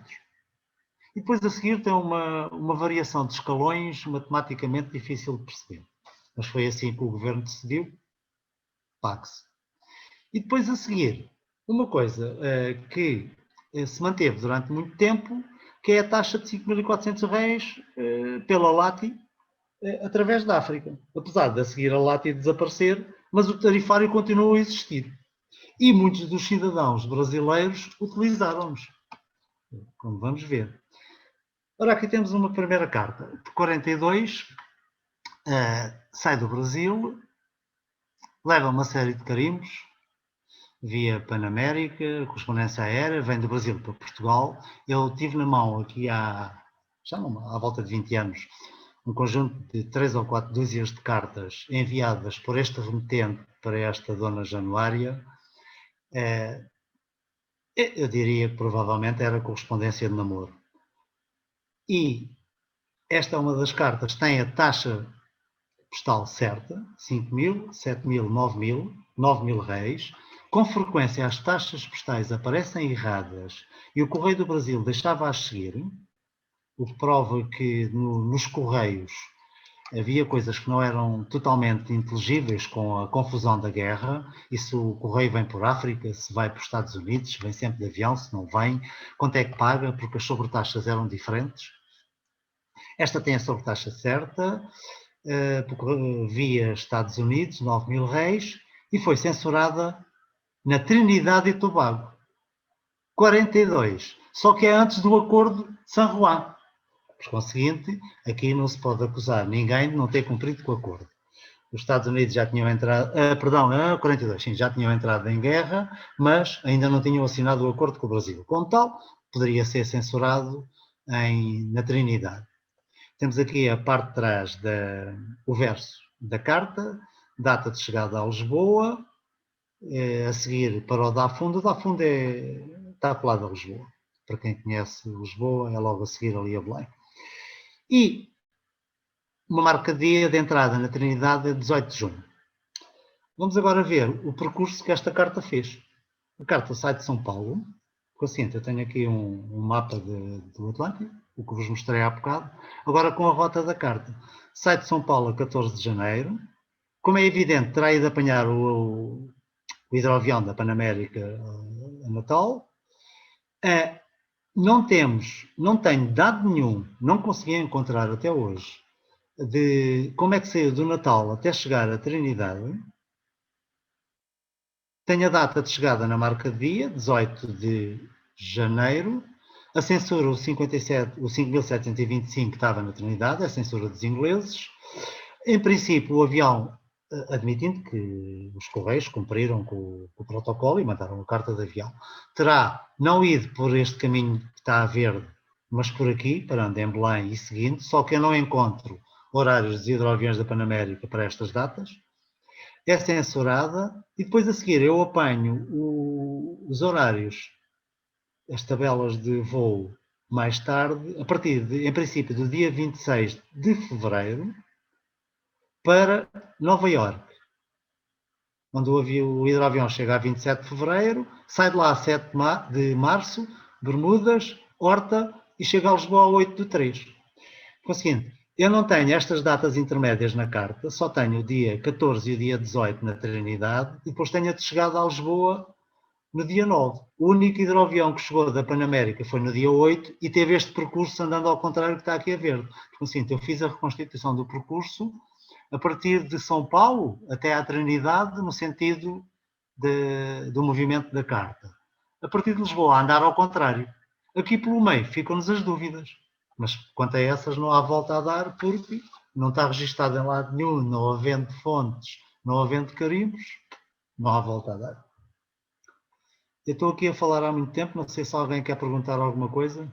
E depois a seguir tem uma variação de escalões matematicamente difícil de perceber. Mas foi assim que o governo decidiu, pague-se. E depois a seguir, uma coisa que se manteve durante muito tempo, que é a taxa de 5.400 reais pela Lati através da África. Apesar de a seguir a Lati desaparecer, mas o tarifário continua a existir. E muitos dos cidadãos brasileiros utilizaram-nos, como vamos ver. Ora, aqui temos uma primeira carta, de 42, sai do Brasil, leva uma série de carimbos, via Panamérica, correspondência aérea, vem do Brasil para Portugal. Eu tive na mão aqui já à volta de 20 anos, um conjunto de 3 ou 4 dúzias de cartas enviadas por este remetente para esta dona Januária. Eu diria que provavelmente era correspondência de namoro. E esta é uma das cartas, tem a taxa postal certa, 5.000, 7.000, 9.000, 9.000 réis. Com frequência as taxas postais aparecem erradas e o Correio do Brasil deixava-as seguir, o que prova que nos Correios havia coisas que não eram totalmente inteligíveis com a confusão da guerra, e se o correio vem por África, se vai para os Estados Unidos, se vem sempre de avião, se não vem, quanto é que paga, porque as sobretaxas eram diferentes. Esta tem a sobretaxa certa, via Estados Unidos, 9.000 réis, e foi censurada na Trinidade e Tobago, 42, só que é antes do Acordo de San Juan. Por conseguinte, aqui não se pode acusar ninguém de não ter cumprido com o acordo. Os Estados Unidos já tinham entrado, 42, sim, já tinham entrado em guerra, mas ainda não tinham assinado o acordo com o Brasil. Como tal, poderia ser censurado na Trinidade. Temos aqui a parte de trás o verso da carta, data de chegada a Lisboa, a seguir para o Dafundo. O Dafundo está colado a Lisboa. Para quem conhece Lisboa, é logo a seguir ali a Belém. E uma marca de dia de entrada na Trinidade é 18 de junho. Vamos agora ver o percurso que esta carta fez. A carta sai de São Paulo. Consciente, eu tenho aqui um mapa do Atlântico, o que vos mostrei há bocado. Agora com a rota da carta. Sai de São Paulo a 14 de janeiro. Como é evidente, terá ido apanhar o hidroavião da Panamérica a Natal. Não tenho dado nenhum, não consegui encontrar até hoje, de como é que saiu do Natal até chegar à Trinidade. Tenho a data de chegada na marca de dia, 18 de janeiro. A censura, o 5.725 que estava na Trinidade, a censura dos ingleses. Em princípio, o avião, admitindo que os Correios cumpriram com o protocolo e mandaram a carta de avião, terá não ido por este caminho que está a verde, mas por aqui, parando em Belém e seguindo, só que eu não encontro horários dos hidroaviões da Panamérica para estas datas. É censurada e depois a seguir eu apanho os horários, as tabelas de voo mais tarde, a partir em princípio, do dia 26 de fevereiro para Nova Iorque, onde o hidroavião chega a 27 de fevereiro, sai de lá a 7 de março, Bermudas, Horta e chega a Lisboa a 8 de 3. Conseguinte, eu não tenho estas datas intermédias na carta, só tenho o dia 14 e o dia 18 na Trinidade, e depois tenho a de chegada a Lisboa no dia 9. O único hidroavião que chegou da Panamérica foi no dia 8 e teve este percurso andando ao contrário que está aqui a verde. Conseguinte, eu fiz a reconstituição do percurso a partir de São Paulo até à Trinidade, no sentido do movimento da carta. A partir de Lisboa, a andar ao contrário. Aqui pelo meio ficam-nos as dúvidas. Mas quanto a essas não há volta a dar, porque não está registado em lado nenhum, não havendo fontes, não havendo carimbos, não há volta a dar. Eu estou aqui a falar há muito tempo, não sei se alguém quer perguntar alguma coisa.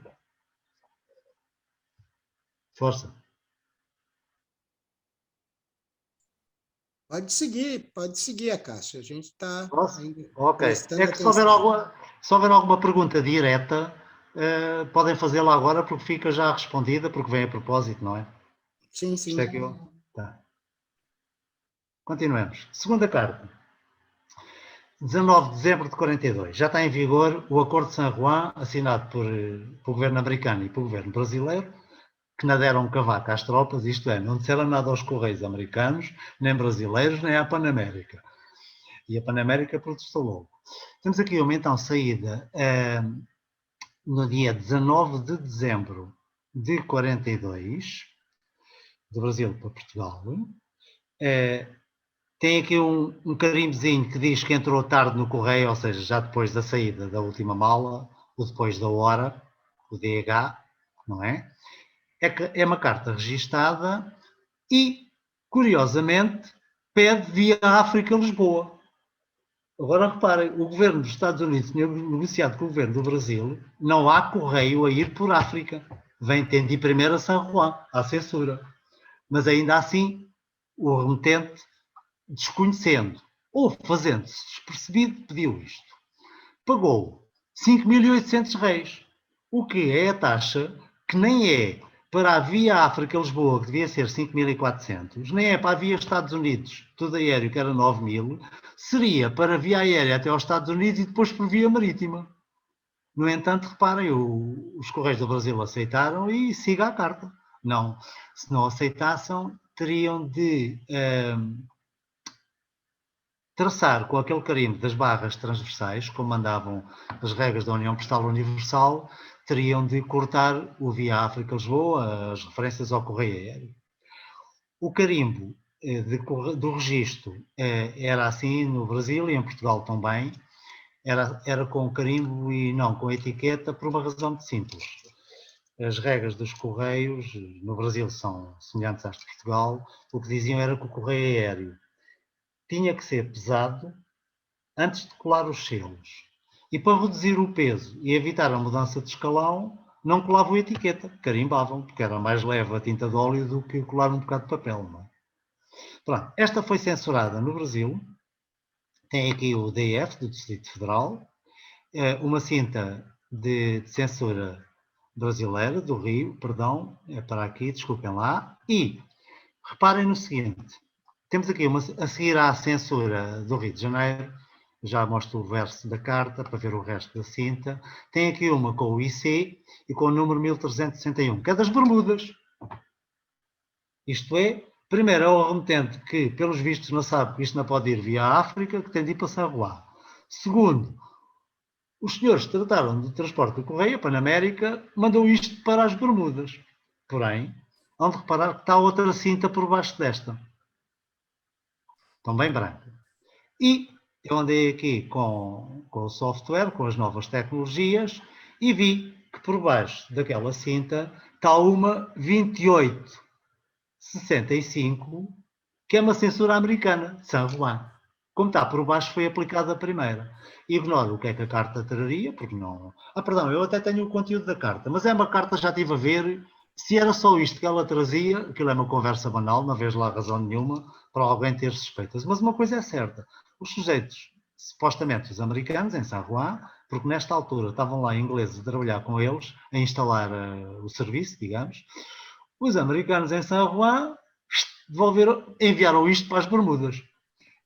Força. Pode seguir a Caixa. A gente está Ok. prestando É que atenção. se houver alguma pergunta direta, podem fazê-la agora, porque fica já respondida, porque vem a propósito, não é? Sim, Isto é sim. que eu... Tá. Continuemos. Segunda carta. 19 de dezembro de 42. Já está em vigor o Acordo de San Juan, assinado pelo governo americano e pelo governo brasileiro, que não deram um cavaco às tropas, isto é, não disseram nada aos Correios americanos, nem brasileiros, nem à Panamérica. E a Panamérica protestou logo. Temos aqui uma então saída no dia 19 de dezembro de 42, do Brasil para Portugal. Tem aqui um carimbozinho que diz que entrou tarde no correio, ou seja, já depois da saída da última mala, ou depois da hora, o DH, não é? É uma carta registada e, curiosamente, pede via África-Lisboa. Agora reparem, o governo dos Estados Unidos tinha negociado com o governo do Brasil, não há correio a ir por África. Tem de ir primeiro a São Juan, à censura. Mas ainda assim, o remetente, desconhecendo ou fazendo-se despercebido, pediu isto. Pagou 5.800 reis, o que é a taxa que nem é para a via África-Lisboa, que devia ser 5.400, nem é para a via Estados Unidos, tudo aéreo, que era 9.000, seria para a via aérea até aos Estados Unidos e depois por via marítima. No entanto, reparem, os Correios do Brasil aceitaram e siga a carta. Não, se não aceitassem, teriam de traçar com aquele carimbo das barras transversais, como mandavam as regras da União Postal Universal, teriam de cortar o via África-Lisboa, as referências ao correio aéreo. O carimbo do registro era assim no Brasil e em Portugal também, era com carimbo e não com etiqueta, por uma razão muito simples. As regras dos correios no Brasil são semelhantes às de Portugal. O que diziam era que o correio aéreo tinha que ser pesado antes de colar os selos. E para reduzir o peso e evitar a mudança de escalão, não colavam a etiqueta, carimbavam, porque era mais leve a tinta de óleo do que colar um bocado de papel. Não é? Pronto, esta foi censurada no Brasil. Tem aqui o DF, do Distrito Federal, uma cinta de censura brasileira, do Rio, perdão, é para aqui, desculpem lá. E reparem no seguinte, temos aqui a seguir à censura do Rio de Janeiro, já mostro o verso da carta para ver o resto da cinta. Tem aqui uma com o IC e com o número 1361, que é das Bermudas. Isto é, primeiro é o remetente que, pelos vistos, não sabe que isto não pode ir via África, que tem de ir para São Juan. Segundo, os senhores trataram do transporte do correio, a Panamérica, mandou isto para as Bermudas. Porém, hão de reparar que está outra cinta por baixo desta. Também branca. E eu andei aqui com o software, com as novas tecnologias, e vi que por baixo daquela cinta está uma 2865, que é uma censura americana, de San Juan. Como está por baixo, foi aplicada a primeira. Ignoro o que é que a carta traria, porque não... perdão, eu até tenho o conteúdo da carta, mas é uma carta, já estive a ver, se era só isto que ela trazia, aquilo é uma conversa banal, não vejo lá razão nenhuma para alguém ter suspeitas. Mas uma coisa é certa, os sujeitos, supostamente os americanos, em San Juan, porque nesta altura estavam lá ingleses a trabalhar com eles, a instalar o serviço, digamos, os americanos em San Juan enviaram isto para as Bermudas.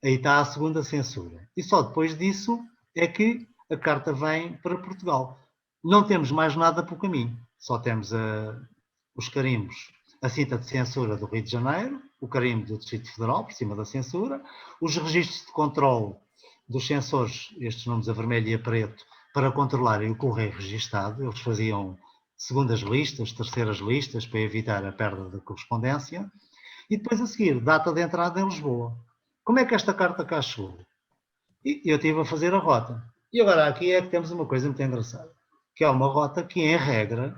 Aí está a segunda censura. E só depois disso é que a carta vem para Portugal. Não temos mais nada pelo caminho. Só temos os carimbos, a cinta de censura do Rio de Janeiro, o carimbo do Distrito Federal, por cima da censura, os registros de controle dos sensores, estes números a vermelho e a preto, para controlarem o correio registado. Eles faziam segundas listas, terceiras listas, para evitar a perda da correspondência. E depois a seguir, data de entrada em Lisboa. Como é que esta carta cá chegou? E eu estive a fazer a rota. E agora aqui é que temos uma coisa muito engraçada, que é uma rota que, em regra,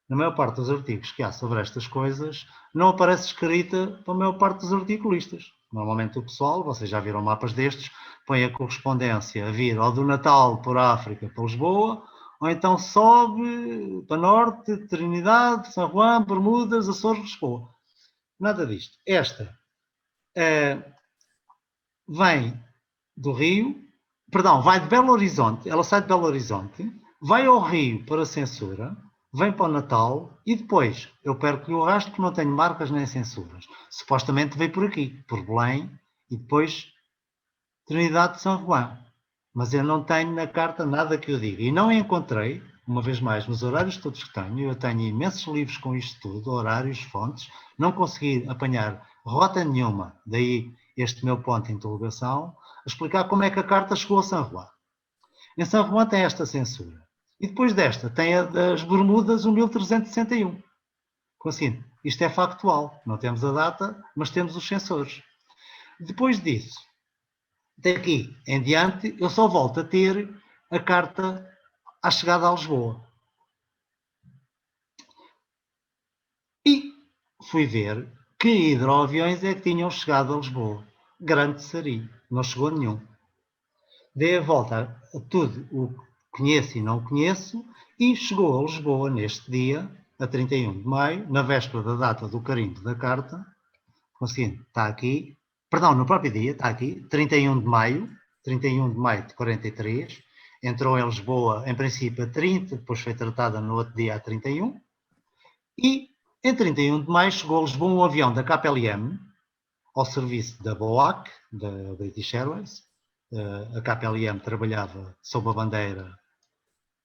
na maior parte dos artigos que há sobre estas coisas, não aparece escrita para a maior parte dos articulistas. Normalmente o pessoal, vocês já viram mapas destes, põe a correspondência a vir ou do Natal por África para Lisboa, ou então sobe para Norte, Trinidade, São Juan, Bermudas, Açores, Lisboa. Nada disto. Esta vem do Rio, perdão, vai de Belo Horizonte, ela sai de Belo Horizonte, vai ao Rio para a censura, vem para o Natal e depois eu perco-lhe o rastro porque não tenho marcas nem censuras. Supostamente veio por aqui, por Belém e depois Trinidade de São Juan. Mas eu não tenho na carta nada que eu diga. E não encontrei, uma vez mais, nos horários todos que tenho, eu tenho imensos livros com isto tudo, horários, fontes, não consegui apanhar rota nenhuma, daí este meu ponto de interrogação, a explicar como é que a carta chegou a São Juan. Em São Juan tem esta censura. E depois desta tem a das Bermudas, o 1361. Assim, isto é factual, não temos a data, mas temos os sensores. Depois disso, daqui em diante, eu só volto a ter a carta à chegada a Lisboa. E fui ver que hidroaviões é que tinham chegado a Lisboa. Grande Sarilho, não chegou nenhum. dei a volta a tudo o que conheço e não conheço e chegou a Lisboa neste dia, a 31 de maio, na véspera da data do carimbo da carta. Conseguindo, está aqui, perdão, no próprio dia, está aqui, 31 de maio de 43, entrou em Lisboa, em princípio, a 30, depois foi tratada no outro dia, a 31, e em 31 de maio chegou a Lisboa um avião da KPLM, ao serviço da BOAC, da British Airways. A KPLM trabalhava sob a bandeira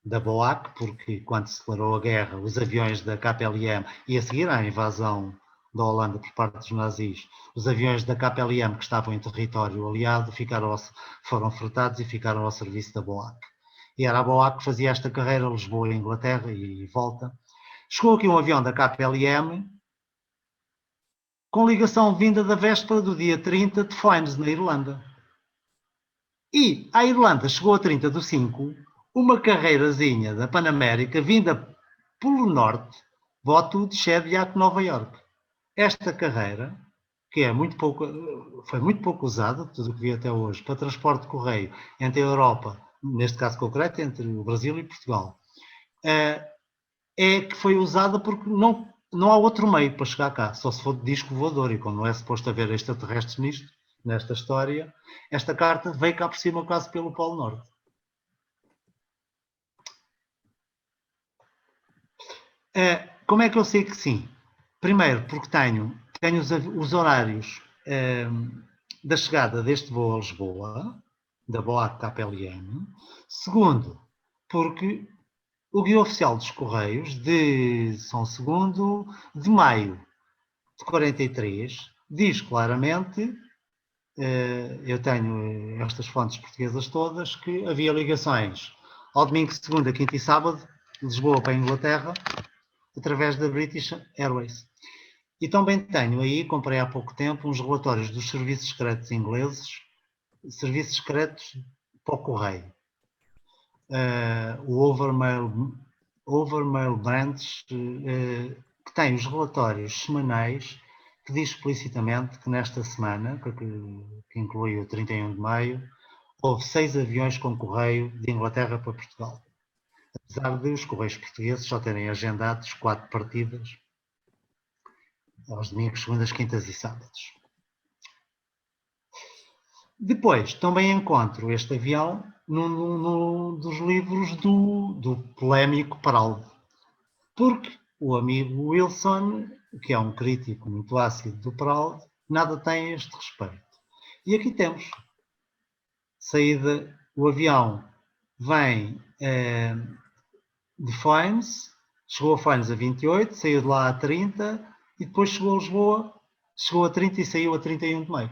da BOAC, porque quando se declarou a guerra, os aviões da KPLM, e a seguir à invasão da Holanda por parte dos nazis, os aviões da KPLM que estavam em território aliado foram fretados e ficaram ao serviço da BOAC. E era a BOAC que fazia esta carreira, Lisboa e Inglaterra e volta. Chegou aqui um avião da KPLM com ligação vinda da véspera do dia 30 de Foynes, na Irlanda. E à Irlanda chegou a 30 do 5 uma carreirazinha da Panamérica vinda pelo norte, voto de Shediac, Nova York. Esta carreira, que foi muito pouco usada, tudo o que vi até hoje, para transporte de correio entre a Europa, neste caso concreto, entre o Brasil e Portugal, é que foi usada porque não há outro meio para chegar cá, só se for de disco voador, e como não é suposto haver extraterrestres nesta história, esta carta veio cá por cima quase pelo Polo Norte. Como é que eu sei que sim? Primeiro, porque tenho os horários da chegada deste voo a Lisboa, da BOAC KPLM. Segundo, porque o guia oficial dos Correios de São Segundo de maio de 43 diz claramente, eu tenho estas fontes portuguesas todas, que havia ligações ao domingo, segunda, quinta e sábado, de Lisboa para a Inglaterra, através da British Airways. E também tenho aí, comprei há pouco tempo, uns relatórios dos serviços secretos ingleses, serviços secretos para o correio. O Overmail Branch, que tem os relatórios semanais, que diz explicitamente que nesta semana, que inclui o 31 de maio, houve 6 aviões com correio de Inglaterra para Portugal. Apesar de os correios portugueses só terem agendados 4 partidas aos domingos, segundas, quintas e sábados. Depois, também encontro este avião num dos livros do polémico Pralde, porque o amigo Wilson, que é um crítico muito ácido do Pralde, nada tem a este respeito. E aqui temos saída, o avião vem de Foynes, chegou a Foynes a 28, saiu de lá a 30 e depois chegou a Lisboa, chegou a 30 e saiu a 31 de maio.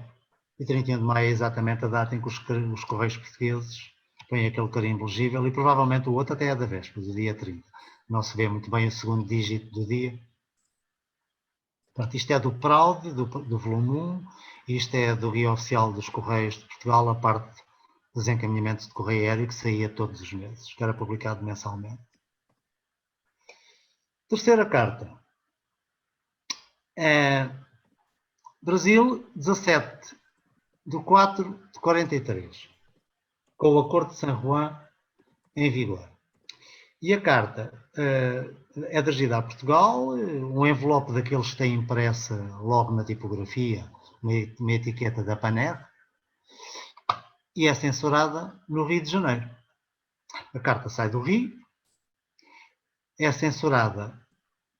E 31 de maio é exatamente a data em que os Correios portugueses põem aquele carimbo legível e provavelmente o outro até é da véspera, do dia 30. Não se vê muito bem o segundo dígito do dia. Portanto, isto é do Pralde, do volume 1, e isto é do Guia Oficial dos Correios de Portugal, a parte dos encaminhamentos de correio aéreo que saía todos os meses, que era publicado mensalmente. Terceira carta. Brasil, 17 de 4 de 43, com o Acordo de San Juan em vigor. E a carta é dirigida a Portugal, um envelope daqueles que têm impressa logo na tipografia, uma etiqueta da Paner, e é censurada no Rio de Janeiro. A carta sai do Rio, é censurada,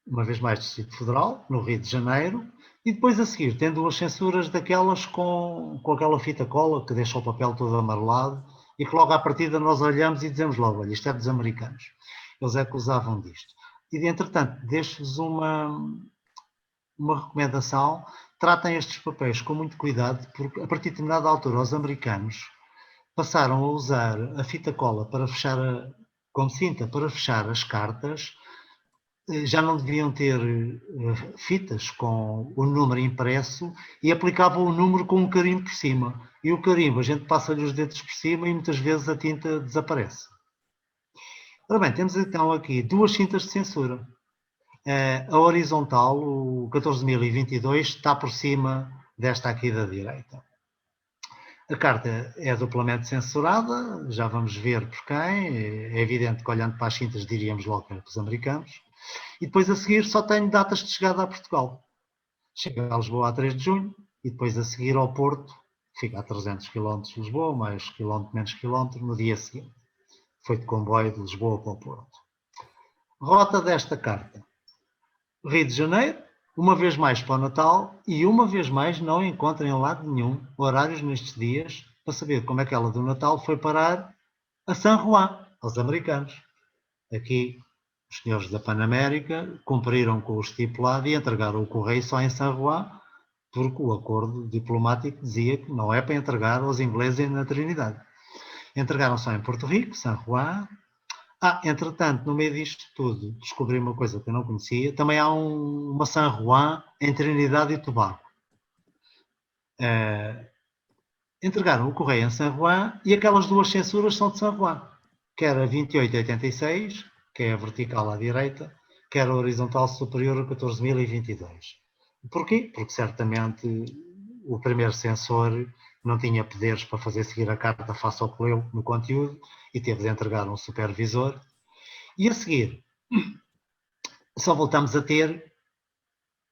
uma vez mais, do Distrito Federal, no Rio de Janeiro, e depois a seguir tem 2 censuras daquelas com aquela fita cola que deixa o papel todo amarelado e que logo à partida nós olhamos e dizemos logo, olha, isto é dos americanos. Eles é que usavam disto. E, entretanto, deixo-vos uma recomendação, tratem estes papéis com muito cuidado, porque a partir de determinada altura os americanos passaram a usar a fita cola para fechar, como cinta, para fechar as cartas. Já não deviam ter fitas com o número impresso e aplicavam o número com um carimbo por cima. E o carimbo, a gente passa-lhe os dedos por cima e muitas vezes a tinta desaparece. Ora bem, temos então aqui 2 cintas de censura. A horizontal, o 14.022, está por cima desta aqui da direita. A carta é duplamente censurada, já vamos ver por quem. É evidente que, olhando para as cintas, diríamos logo que era para os americanos. E depois, a seguir, só tenho datas de chegada a Portugal. Chega a Lisboa a 3 de junho e depois, a seguir, ao Porto, fica a 300 km de Lisboa, mais quilómetro, menos quilómetro, no dia seguinte. Foi de comboio de Lisboa para o Porto. Rota desta carta. Rio de Janeiro, uma vez mais para o Natal, e uma vez mais não encontro em lado nenhum horários nestes dias para saber como aquela do Natal foi parar a San Juan, aos americanos. Aqui, os senhores da Panamérica cumpriram com o estipulado e entregaram o correio só em San Juan, porque o acordo diplomático dizia que não é para entregar aos ingleses na Trinidade. Entregaram só em Porto Rico, San Juan. Entretanto, no meio disto tudo, descobri uma coisa que eu não conhecia. Também há uma San Juan em Trinidade e Tobago. Entregaram o correio em San Juan e aquelas duas censuras são de San Juan. Quer a 2886, que é a vertical à direita, quer a horizontal superior a 14.022. Porquê? Porque certamente o primeiro censor não tinha poderes para fazer seguir a carta face ao que leu no conteúdo e teve de entregar um supervisor. E a seguir, só voltamos a ter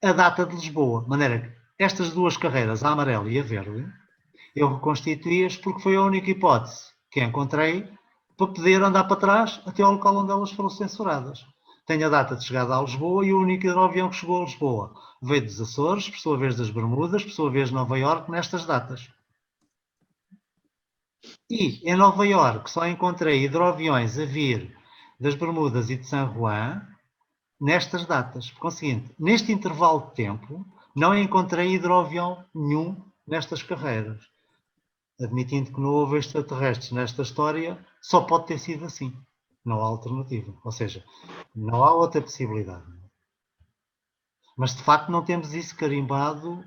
a data de Lisboa. De maneira que estas duas carreiras, a amarela e a verde, eu reconstituí-as porque foi a única hipótese que encontrei para poder andar para trás até ao local onde elas foram censuradas. Tenho a data de chegada a Lisboa e o único hidroavião que chegou a Lisboa veio dos Açores, por sua vez das Bermudas, por sua vez de Nova Iorque, nestas datas. E em Nova Iorque só encontrei hidroaviões a vir das Bermudas e de San Juan nestas datas. Por conseguinte, neste intervalo de tempo, não encontrei hidroavião nenhum nestas carreiras. Admitindo que não houve extraterrestres nesta história, só pode ter sido assim. Não há alternativa. Ou seja, não há outra possibilidade. Mas, de facto, não temos isso carimbado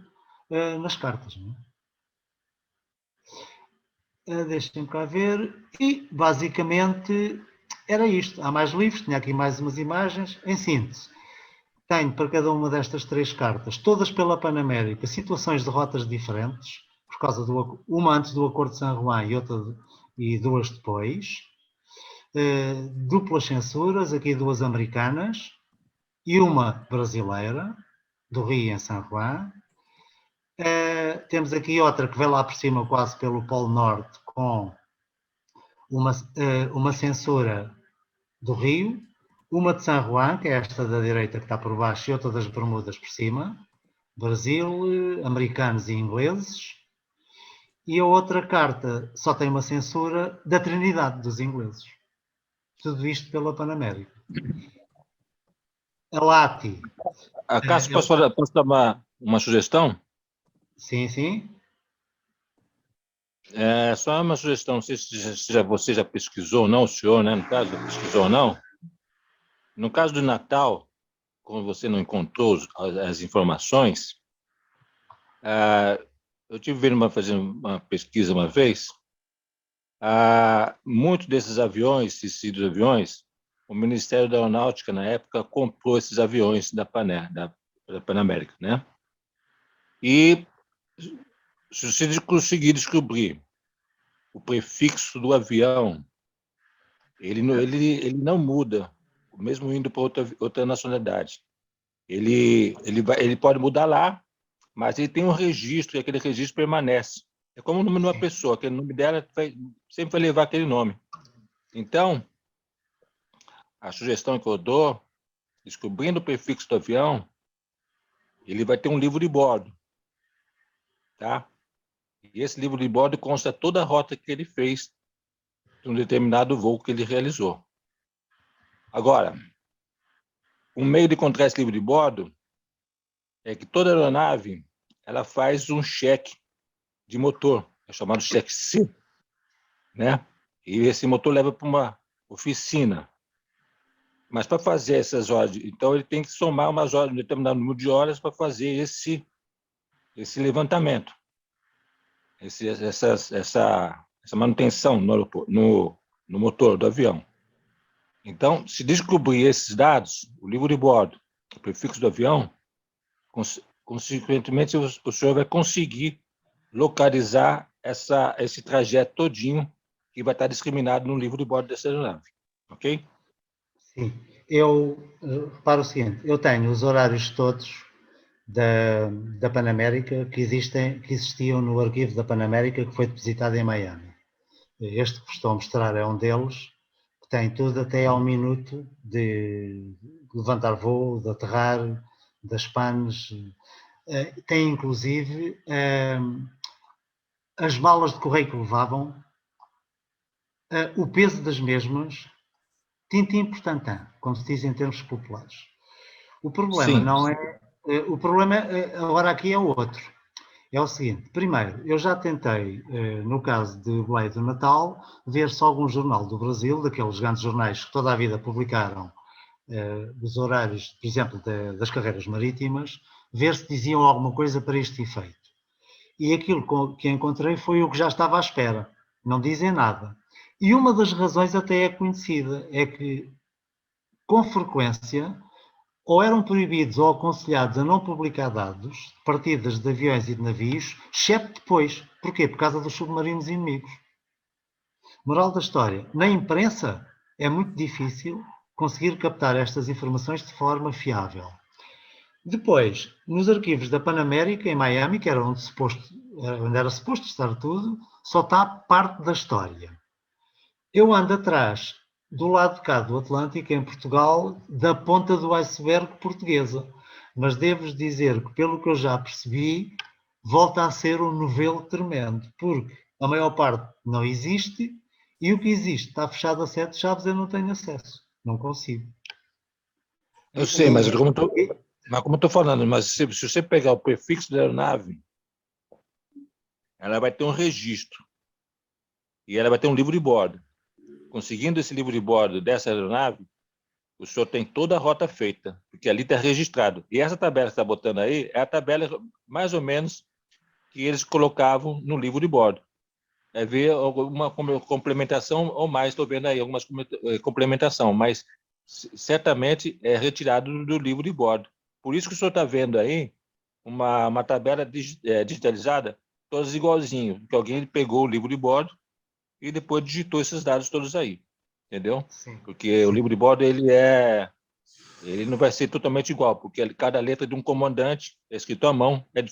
nas cartas. Deixem-me cá ver. E, basicamente, era isto. Há mais livros, tinha aqui mais umas imagens. Em síntese, tenho para cada uma destas três cartas, todas pela Panamérica, situações de rotas diferentes, por causa uma antes do Acordo de San Juan e duas depois. Duplas censuras, aqui duas americanas e uma brasileira, do Rio em San Juan. Temos aqui outra que vem lá por cima, quase pelo Polo Norte, com uma censura do Rio, uma de San Juan, que é esta da direita que está por baixo, e outra das Bermudas por cima, Brasil, americanos e ingleses. E a outra carta só tem uma censura da Trinidade, dos ingleses. Tudo isto pela Panamérica. A Lati. Acaso posso dar uma sugestão? Sim, sim. Só uma sugestão, não sei se você já pesquisou ou não, o senhor, né, no caso, pesquisou ou não. No caso do Natal, como você não encontrou as informações, eu tive fazendo uma pesquisa uma vez, muitos desses aviões, esses aviões, o Ministério da Aeronáutica, na época, comprou esses aviões da Panamérica, né? E se você conseguir descobrir o prefixo do avião, ele não muda, mesmo indo para outra nacionalidade. Ele pode mudar lá, mas ele tem um registro, e aquele registro permanece. É como o nome de uma pessoa, aquele nome dela sempre vai levar aquele nome. Então, a sugestão que eu dou, descobrindo o prefixo do avião, ele vai ter um livro de bordo, tá? E esse livro de bordo consta toda a rota que ele fez de um determinado voo que ele realizou. Agora, um meio de encontrar esse livro de bordo é que toda aeronave ela faz um cheque de motor, é chamado cheque C, né? E esse motor leva para uma oficina. Mas para fazer essas horas, então ele tem que somar umas horas, um determinado número de horas para fazer esse levantamento, essa manutenção no motor do avião. Então, se descobrir esses dados, o livro de bordo, o prefixo do avião, consequentemente o senhor vai conseguir localizar esse trajeto todinho que vai estar discriminado no livro de bordo dessa aeronave, ok? Sim. Reparo o seguinte, eu tenho os horários todos da Panamérica que existiam no arquivo da Panamérica que foi depositado em Miami. Este que vos estou a mostrar é um deles, que tem tudo até ao minuto de levantar voo, de aterrar, das panes. Tem inclusive as malas de correio que levavam, o peso das mesmas, tintim por tantã, como se diz em termos populares. O problema Sim. não é. O problema agora aqui é outro. É o seguinte: primeiro, eu já tentei, no caso de Belém do Natal, ver se algum jornal do Brasil, daqueles grandes jornais que toda a vida publicaram os horários, por exemplo, das carreiras marítimas, ver se diziam alguma coisa para este efeito. E aquilo que encontrei foi o que já estava à espera. Não dizem nada. E uma das razões até é conhecida, é que, com frequência, ou eram proibidos ou aconselhados a não publicar dados de partidas de aviões e de navios, exceto depois. Porquê? Por causa dos submarinos inimigos. Moral da história, na imprensa é muito difícil conseguir captar estas informações de forma fiável. Depois, nos arquivos da Panamérica, em Miami, que era onde era suposto estar tudo, só está parte da história. Eu ando atrás, do lado de cá do Atlântico, em Portugal, da ponta do iceberg portuguesa. Mas devo-vos dizer que, pelo que eu já percebi, volta a ser um novelo tremendo, porque a maior parte não existe e o que existe está fechado a 7 chaves, eu não tenho acesso. Não consigo. Eu sei, mas como eu estou falando, mas se você pegar o prefixo da aeronave, ela vai ter um registro e ela vai ter um livro de bordo. Conseguindo esse livro de bordo dessa aeronave, o senhor tem toda a rota feita, porque ali está registrado. E essa tabela que está botando aí é a tabela mais ou menos que eles colocavam no livro de bordo. É ver alguma complementação ou mais, estou vendo aí algumas complementação, mas certamente é retirado do livro de bordo. Por isso que o senhor está vendo aí uma tabela digitalizada, todas igualzinho, que alguém pegou o livro de bordo e depois digitou esses dados todos aí, entendeu? Sim. Porque o livro de bordo ele não vai ser totalmente igual, porque cada letra de um comandante é escrito à mão, é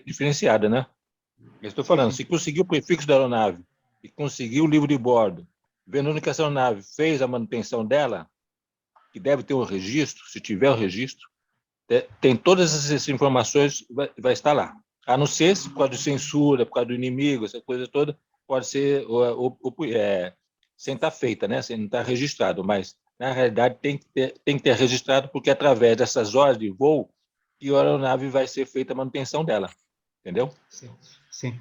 diferenciada, né? Eu estou falando, se conseguiu o prefixo da aeronave e conseguiu o livro de bordo, vendo que essa aeronave fez a manutenção dela, que deve ter um registro, se tiver o registro, tem todas essas informações, vai estar lá. A não ser se por causa de censura, por causa do inimigo, essa coisa toda, pode ser sem estar feita, né? Sem estar registrado, mas na realidade tem que ter registrado, porque é através dessas horas de voo que a aeronave vai ser feita a manutenção dela, entendeu? Sim, sim.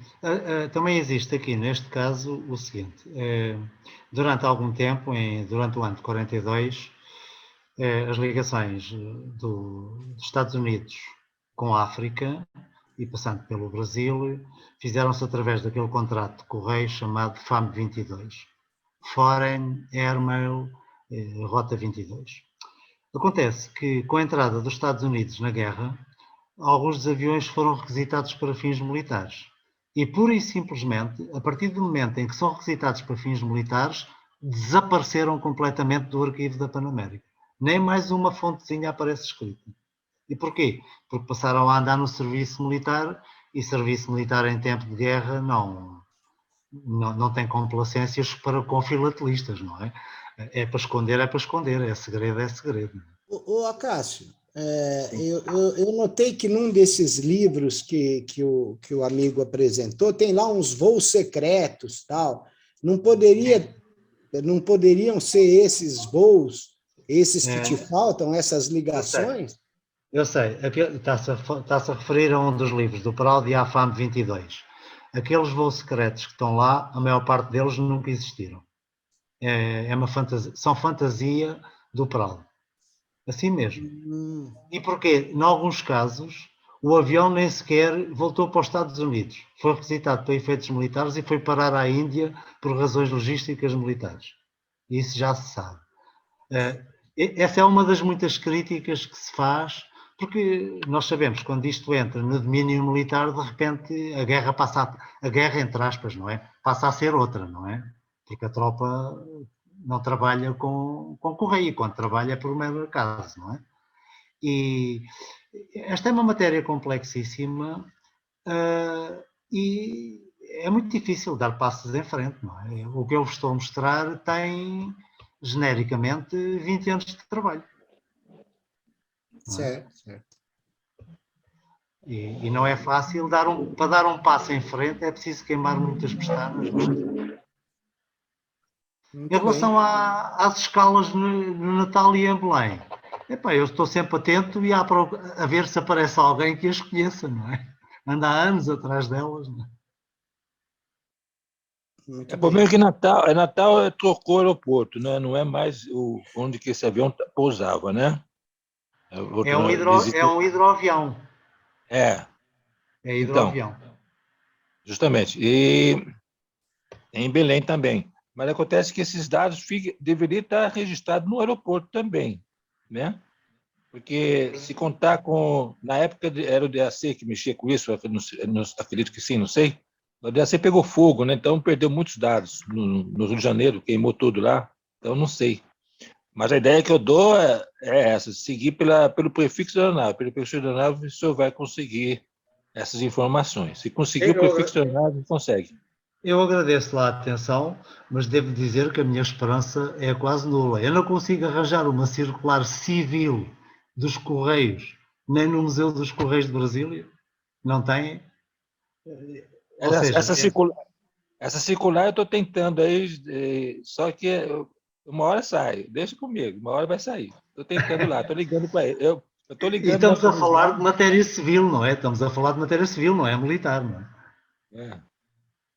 Também existe aqui, neste caso, o seguinte. Durante algum tempo, durante o ano de 42, as ligações dos Estados Unidos com a África e passando pelo Brasil fizeram-se através daquele contrato de correio chamado FAM 22, Foreign Airmail Rota 22. Acontece que, com a entrada dos Estados Unidos na guerra, alguns dos aviões foram requisitados para fins militares. E, pura e simplesmente, a partir do momento em que são requisitados para fins militares, desapareceram completamente do arquivo da Panamérica. Nem mais uma fontezinha aparece escrita. E porquê? Porque passaram a andar no serviço militar, e serviço militar em tempo de guerra não tem complacências para com filatelistas, não é? É para esconder, é segredo. Ô Acácio, eu notei que num desses livros que o amigo apresentou, tem lá uns voos secretos, tal. Não poderiam ser esses voos, esses que te faltam, essas ligações? Eu sei. Está-se a referir a um dos livros do Prado e à FAM 22. Aqueles voos secretos que estão lá, a maior parte deles nunca existiram. São fantasia do Prado. Assim mesmo. E porquê? Em alguns casos, o avião nem sequer voltou para os Estados Unidos. Foi requisitado para efeitos militares e foi parar à Índia por razões logísticas militares. Isso já se sabe. Essa é uma das muitas críticas que se faz, Porque nós sabemos que quando isto entra no domínio militar, de repente a guerra a guerra entre aspas, não é? Passa a ser outra, não é? Porque a tropa não trabalha com correio, quando trabalha é por mero acaso, não é? E esta é uma matéria complexíssima e é muito difícil dar passos em frente, não é? O que eu vos estou a mostrar tem, genericamente, 20 anos de trabalho. Certo, certo. E não é fácil, para dar um passo em frente é preciso queimar muitas pestanas. Em relação às escalas no Natal e em Belém, epá, eu estou sempre atento e a ver se aparece alguém que as conheça, não é? Anda há anos atrás delas. Não é? O problema é que Natal trocou o aeroporto, né? Não é mais onde que esse avião pousava, né? É um hidroavião. É. É hidroavião. Então, justamente. E em Belém também. Mas acontece que esses dados deveriam estar registrados no aeroporto também, né? Porque se contar com... Na época era o DAC que mexia com isso, acredito que sim, não sei. O DAC pegou fogo, né? Então perdeu muitos dados no Rio de Janeiro, queimou tudo lá. Então não sei. Mas a ideia que eu dou é essa, seguir pelo prefixo da aeronave. Pelo prefixo da aeronave, o senhor vai conseguir essas informações. Se conseguir o prefixo da aeronave, consegue. Eu agradeço lá a atenção, mas devo dizer que a minha esperança é quase nula. Eu não consigo arranjar uma circular civil dos Correios, nem no Museu dos Correios de Brasília. Não tem? Ou seja, essa circular eu estou tentando aí, só que uma hora sai. Deixa comigo, uma hora vai sair. Estou tentando lá, estou ligando para ele. Eu estou e ligando. estamos a falar de matéria civil, não é? Estamos a falar de matéria civil, não é militar, não é?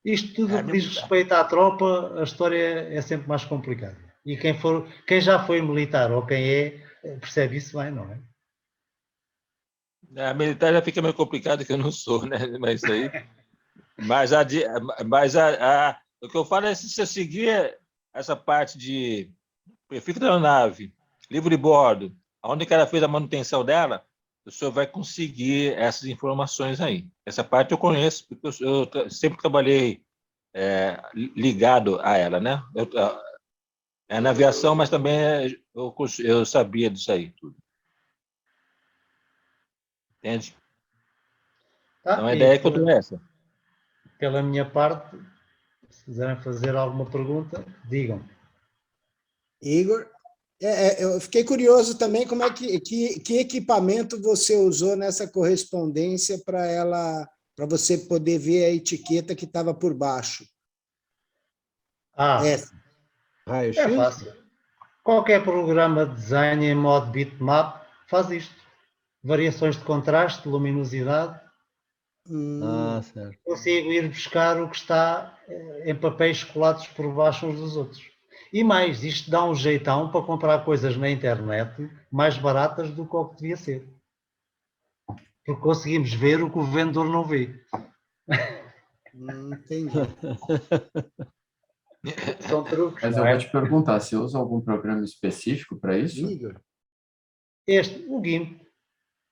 Isto tudo que diz respeito à tropa, a história é sempre mais complicada. E quem já foi militar ou quem percebe isso bem, não é? A militar já fica meio complicado que eu não sou, né? Mas isso aí. Mas o que eu falo é se você seguir essa parte de prefixo da aeronave, livro de bordo, onde o cara fez a manutenção dela, o senhor vai conseguir essas informações aí. Essa parte eu conheço, porque eu sempre trabalhei ligado a ela, né? Na aviação, mas também eu sabia disso aí tudo. Entende? Então a ideia que eu dou é essa. Pela minha parte, se quiserem fazer alguma pergunta, digam. Igor, eu fiquei curioso também como é que equipamento você usou nessa correspondência para você poder ver a etiqueta que estava por baixo. É fácil. Qualquer programa de desenho em modo bitmap faz isto. Variações de contraste, luminosidade. Certo. Consigo ir buscar o que está em papéis colados por baixo uns dos outros. E mais, isto dá um jeitão para comprar coisas na internet mais baratas do que o que devia ser. Porque conseguimos ver o que o vendedor não vê. Entendi. São truques. Mas eu vou te perguntar, você usa algum programa específico para isso? Igor? O GIMP.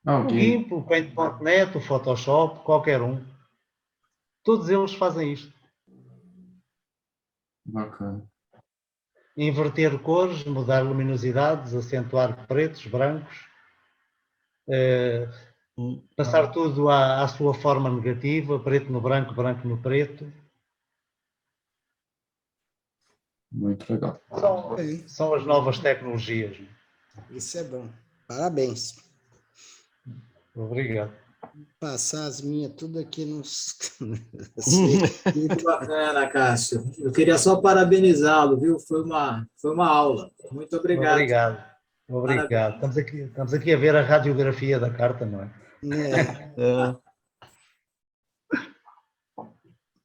O GIMP, o Paint.net, o Photoshop, qualquer um. Todos eles fazem isto. Bacana. Inverter cores, mudar luminosidades, acentuar pretos, brancos, passar tudo à sua forma negativa, preto no branco, branco no preto. Muito legal. São as novas tecnologias. Isso é bom. Parabéns. Obrigado. Vou passar as minhas tudo aqui nos... Muito bacana, Cássio. Eu queria só parabenizá-lo, viu? Foi uma aula. Muito obrigado. Obrigado. Estamos aqui a ver a radiografia da carta, não é?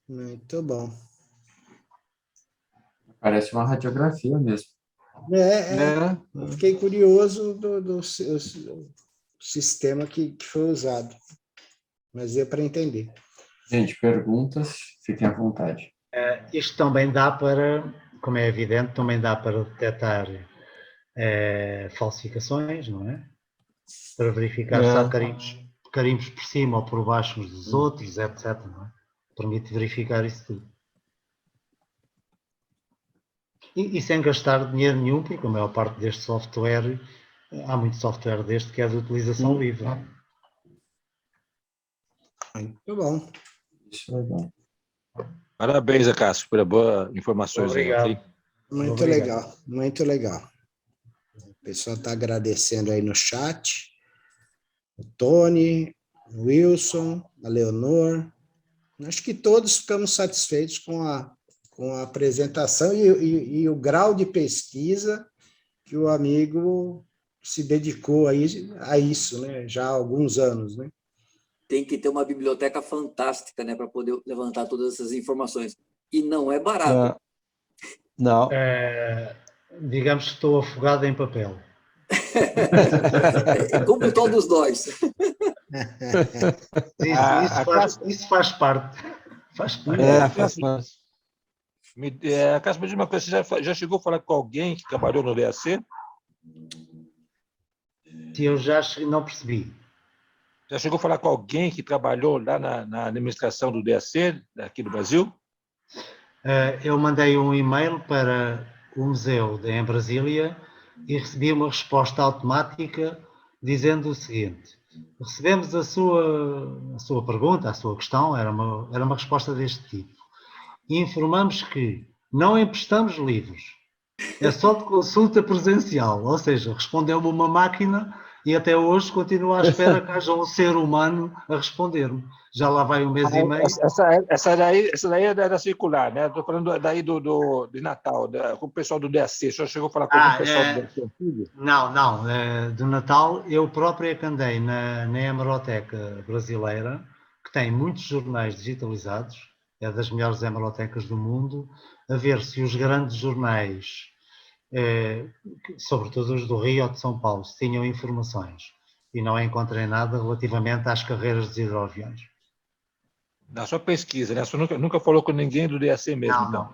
Muito bom. Parece uma radiografia mesmo. Fiquei curioso do sistema que foi usado, mas é para entender. Gente, perguntas, fiquem à vontade. Isto também dá para, como é evidente, também dá para detectar falsificações, não é? para verificar se há carimbos por cima ou por baixo uns dos outros, etc. Não é? Permite verificar isso tudo. E sem gastar dinheiro nenhum, porque a maior parte deste software, há muito software deste que é de utilização livre. Muito bom. Isso é legal. Parabéns, Acácio, pelas boas informações. Obrigado. Aí. Muito Obrigado. legal, muito legal. O pessoal está agradecendo aí no chat. O Tony, o Wilson, a Leonor. Acho que todos ficamos satisfeitos com a apresentação e o grau de pesquisa que o amigo se dedicou a isso, né? Já há alguns anos, né? Tem que ter uma biblioteca fantástica, né, para poder levantar todas essas informações. E não é barato. Não. Digamos que estou afogado em papel. Como todos nós. Isso faz parte. Faz parte. Faz parte. Acácio, me diz uma coisa, você já chegou a falar com alguém que trabalhou no DAC? Se eu já não percebi. Já chegou a falar com alguém que trabalhou lá na administração do DAC, aqui do Brasil? Eu mandei um e-mail para o museu em Brasília e recebi uma resposta automática dizendo o seguinte: recebemos a sua pergunta, a sua questão, era uma resposta deste tipo. E informamos que não emprestamos livros, é só de consulta presencial, ou seja, respondeu-me uma máquina e até hoje continuo à espera que haja um ser humano a responder-me. Já lá vai um mês e meio. Essa daí era circular, né? Estou falando daí de Natal, com o pessoal do DAC. Você chegou a falar com o pessoal do DAC? Não. Do Natal, eu próprio andei na Hemeroteca Brasileira, que tem muitos jornais digitalizados, é das melhores hemerotecas do mundo, a ver se os grandes jornais, sobretudo os do Rio ou de São Paulo, se tinham informações. E não encontrei nada relativamente às carreiras dos hidroaviões. Na sua pesquisa, né? Você nunca falou com ninguém do DAC mesmo, então?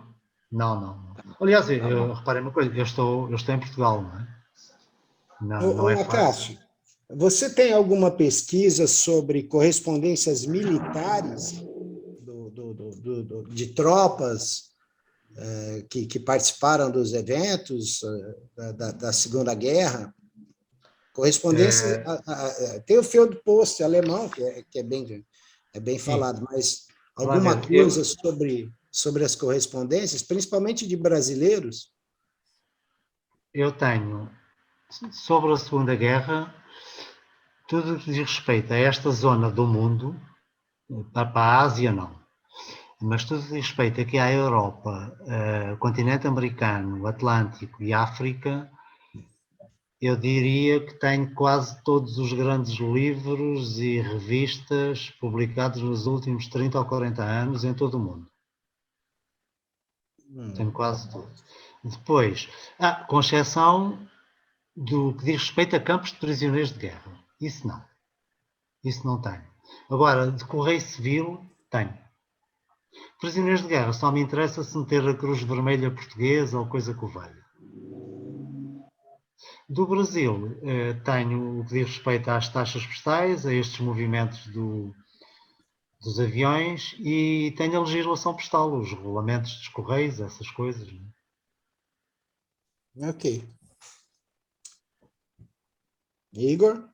Não. Aliás, reparem uma coisa, eu estou em Portugal, não é? Não é fácil. Você tem alguma pesquisa sobre correspondências militares de tropas que participaram dos eventos da Segunda Guerra? Correspondência... tem o Field Post alemão, que é bem falado, mas alguma coisa sobre as correspondências, principalmente de brasileiros? Eu tenho, sobre a Segunda Guerra, tudo que diz respeito a esta zona do mundo, para a Ásia não, mas tudo que diz respeito aqui à Europa, continente americano, Atlântico e África, eu diria que tenho quase todos os grandes livros e revistas publicados nos últimos 30 ou 40 anos em todo o mundo. Tenho quase tudo. Depois, com exceção do que diz respeito a campos de prisioneiros de guerra. Isso não tenho. Agora, de Correio Civil, tenho. Prisioneiros de guerra só me interessa se meter a Cruz Vermelha Portuguesa ou coisa que o valha. Do Brasil, tenho o que diz respeito às taxas postais, a estes movimentos dos aviões, e tenho a legislação postal, os regulamentos dos correios, essas coisas. Ok. Igor?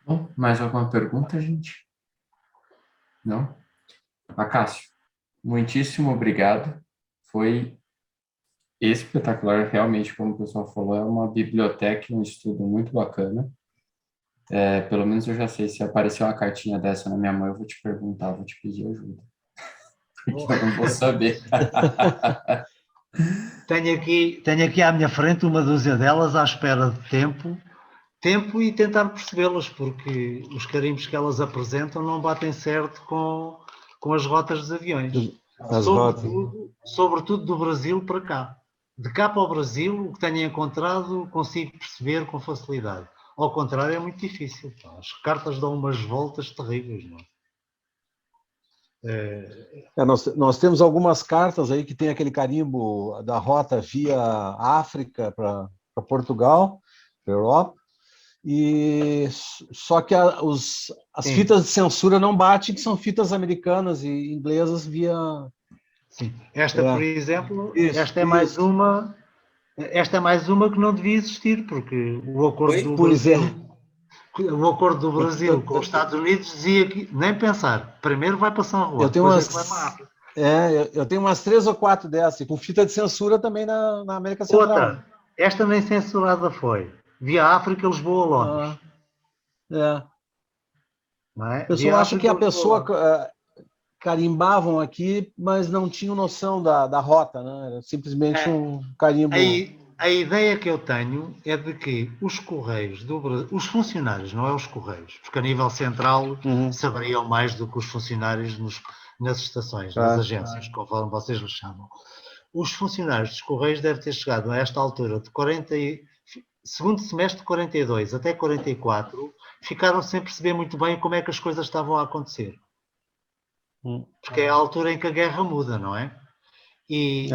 Bom, mais alguma pergunta, gente? Não? Acácio, muitíssimo obrigado. Foi espetacular, realmente, como o pessoal falou, é uma biblioteca, um estudo muito bacana. Pelo menos eu já sei, se aparecer uma cartinha dessa na minha mão, eu vou te perguntar, vou te pedir ajuda. Porque eu não vou saber. Tenho aqui à minha frente uma dúzia delas à espera de tempo e tentar percebê-las, porque os carimbos que elas apresentam não batem certo com as rotas dos aviões. Sobretudo do Brasil para cá. De cá para o Brasil, o que tenho encontrado, consigo perceber com facilidade. Ao contrário, é muito difícil. As cartas dão umas voltas terríveis. Não é? Nós temos algumas cartas aí que tem aquele carimbo da rota via África para Portugal, para Europa, E só que as Sim. fitas de censura não batem, que são fitas americanas e inglesas via... Sim. Esta, É. por exemplo, Isso, esta é mais uma que não devia existir, porque o acordo Oi? do Pois é. Brasil, o acordo do Brasil com os Estados Unidos dizia que nem pensar, primeiro vai para São Juan, Eu tenho depois é umas, que vai para a África. eu tenho umas 3 ou 4 dessas, com fita de censura também na América Central. Outra, esta nem censurada foi. Via África, Lisboa, Londres. É. Não O é? pessoal Via acha que África, a Lisboa, pessoa carimbavam aqui, mas não tinham noção da rota, né? Era simplesmente um carimbo. A ideia que eu tenho é de que os Correios do Brasil, os funcionários, não é os Correios, porque a nível central saberiam mais do que os funcionários nas estações, nas agências, conforme vocês lhes chamam. Os funcionários dos Correios devem ter chegado a esta altura de segundo semestre de 42 até 44, ficaram sem perceber muito bem como é que as coisas estavam a acontecer. Porque é a altura em que a guerra muda, não é? E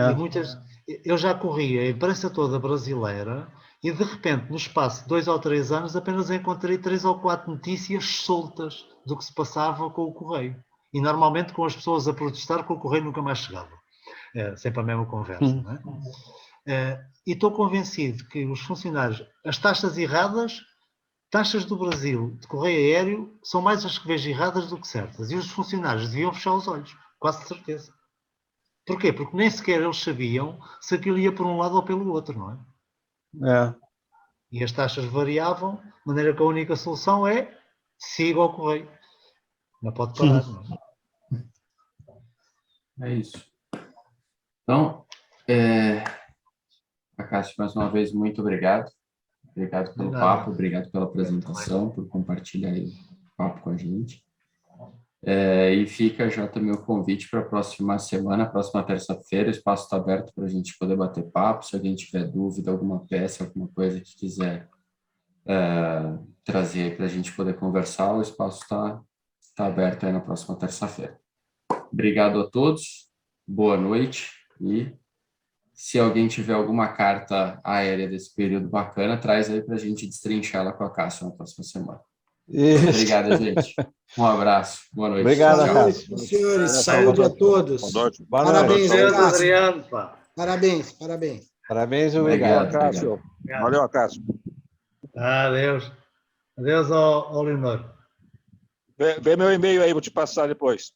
eu já corri a imprensa toda brasileira e de repente, no espaço de 2 ou 3 anos, apenas encontrei 3 ou 4 notícias soltas do que se passava com o Correio. E normalmente com as pessoas a protestar, que o Correio nunca mais chegava. Sempre a mesma conversa, não é? E estou convencido que os funcionários, as taxas erradas, taxas do Brasil de correio aéreo, são mais as que vejo erradas do que certas. E os funcionários deviam fechar os olhos, quase de certeza. Porquê? Porque nem sequer eles sabiam se aquilo ia por um lado ou pelo outro, não é? E as taxas variavam, de maneira que a única solução é siga ao correio. Não pode parar, não é? É isso. Então, Acácio, mais uma vez, muito obrigado. Obrigado pelo papo, obrigado pela apresentação, por compartilhar aí o papo com a gente. E fica já também o convite para a próxima semana, próxima terça-feira, o espaço está aberto para a gente poder bater papo. Se alguém tiver dúvida, alguma peça, alguma coisa que quiser trazer para a gente poder conversar, o espaço está aberto aí na próxima terça-feira. Obrigado a todos, boa noite, e se alguém tiver alguma carta aérea desse período bacana, traz aí para a gente destrinchar ela com a Cássio na próxima semana. Isso. Obrigado, gente. Um abraço. Boa noite. Obrigado, Tchau. Cássio. Senhores, saúde a todos. Parabéns, Deus, Cássio. Adriano, pá. Parabéns. Parabéns e obrigado. Cássio. Valeu, Cássio. Adeus. Adeus ao Leonor. Vê meu e-mail aí, vou te passar depois.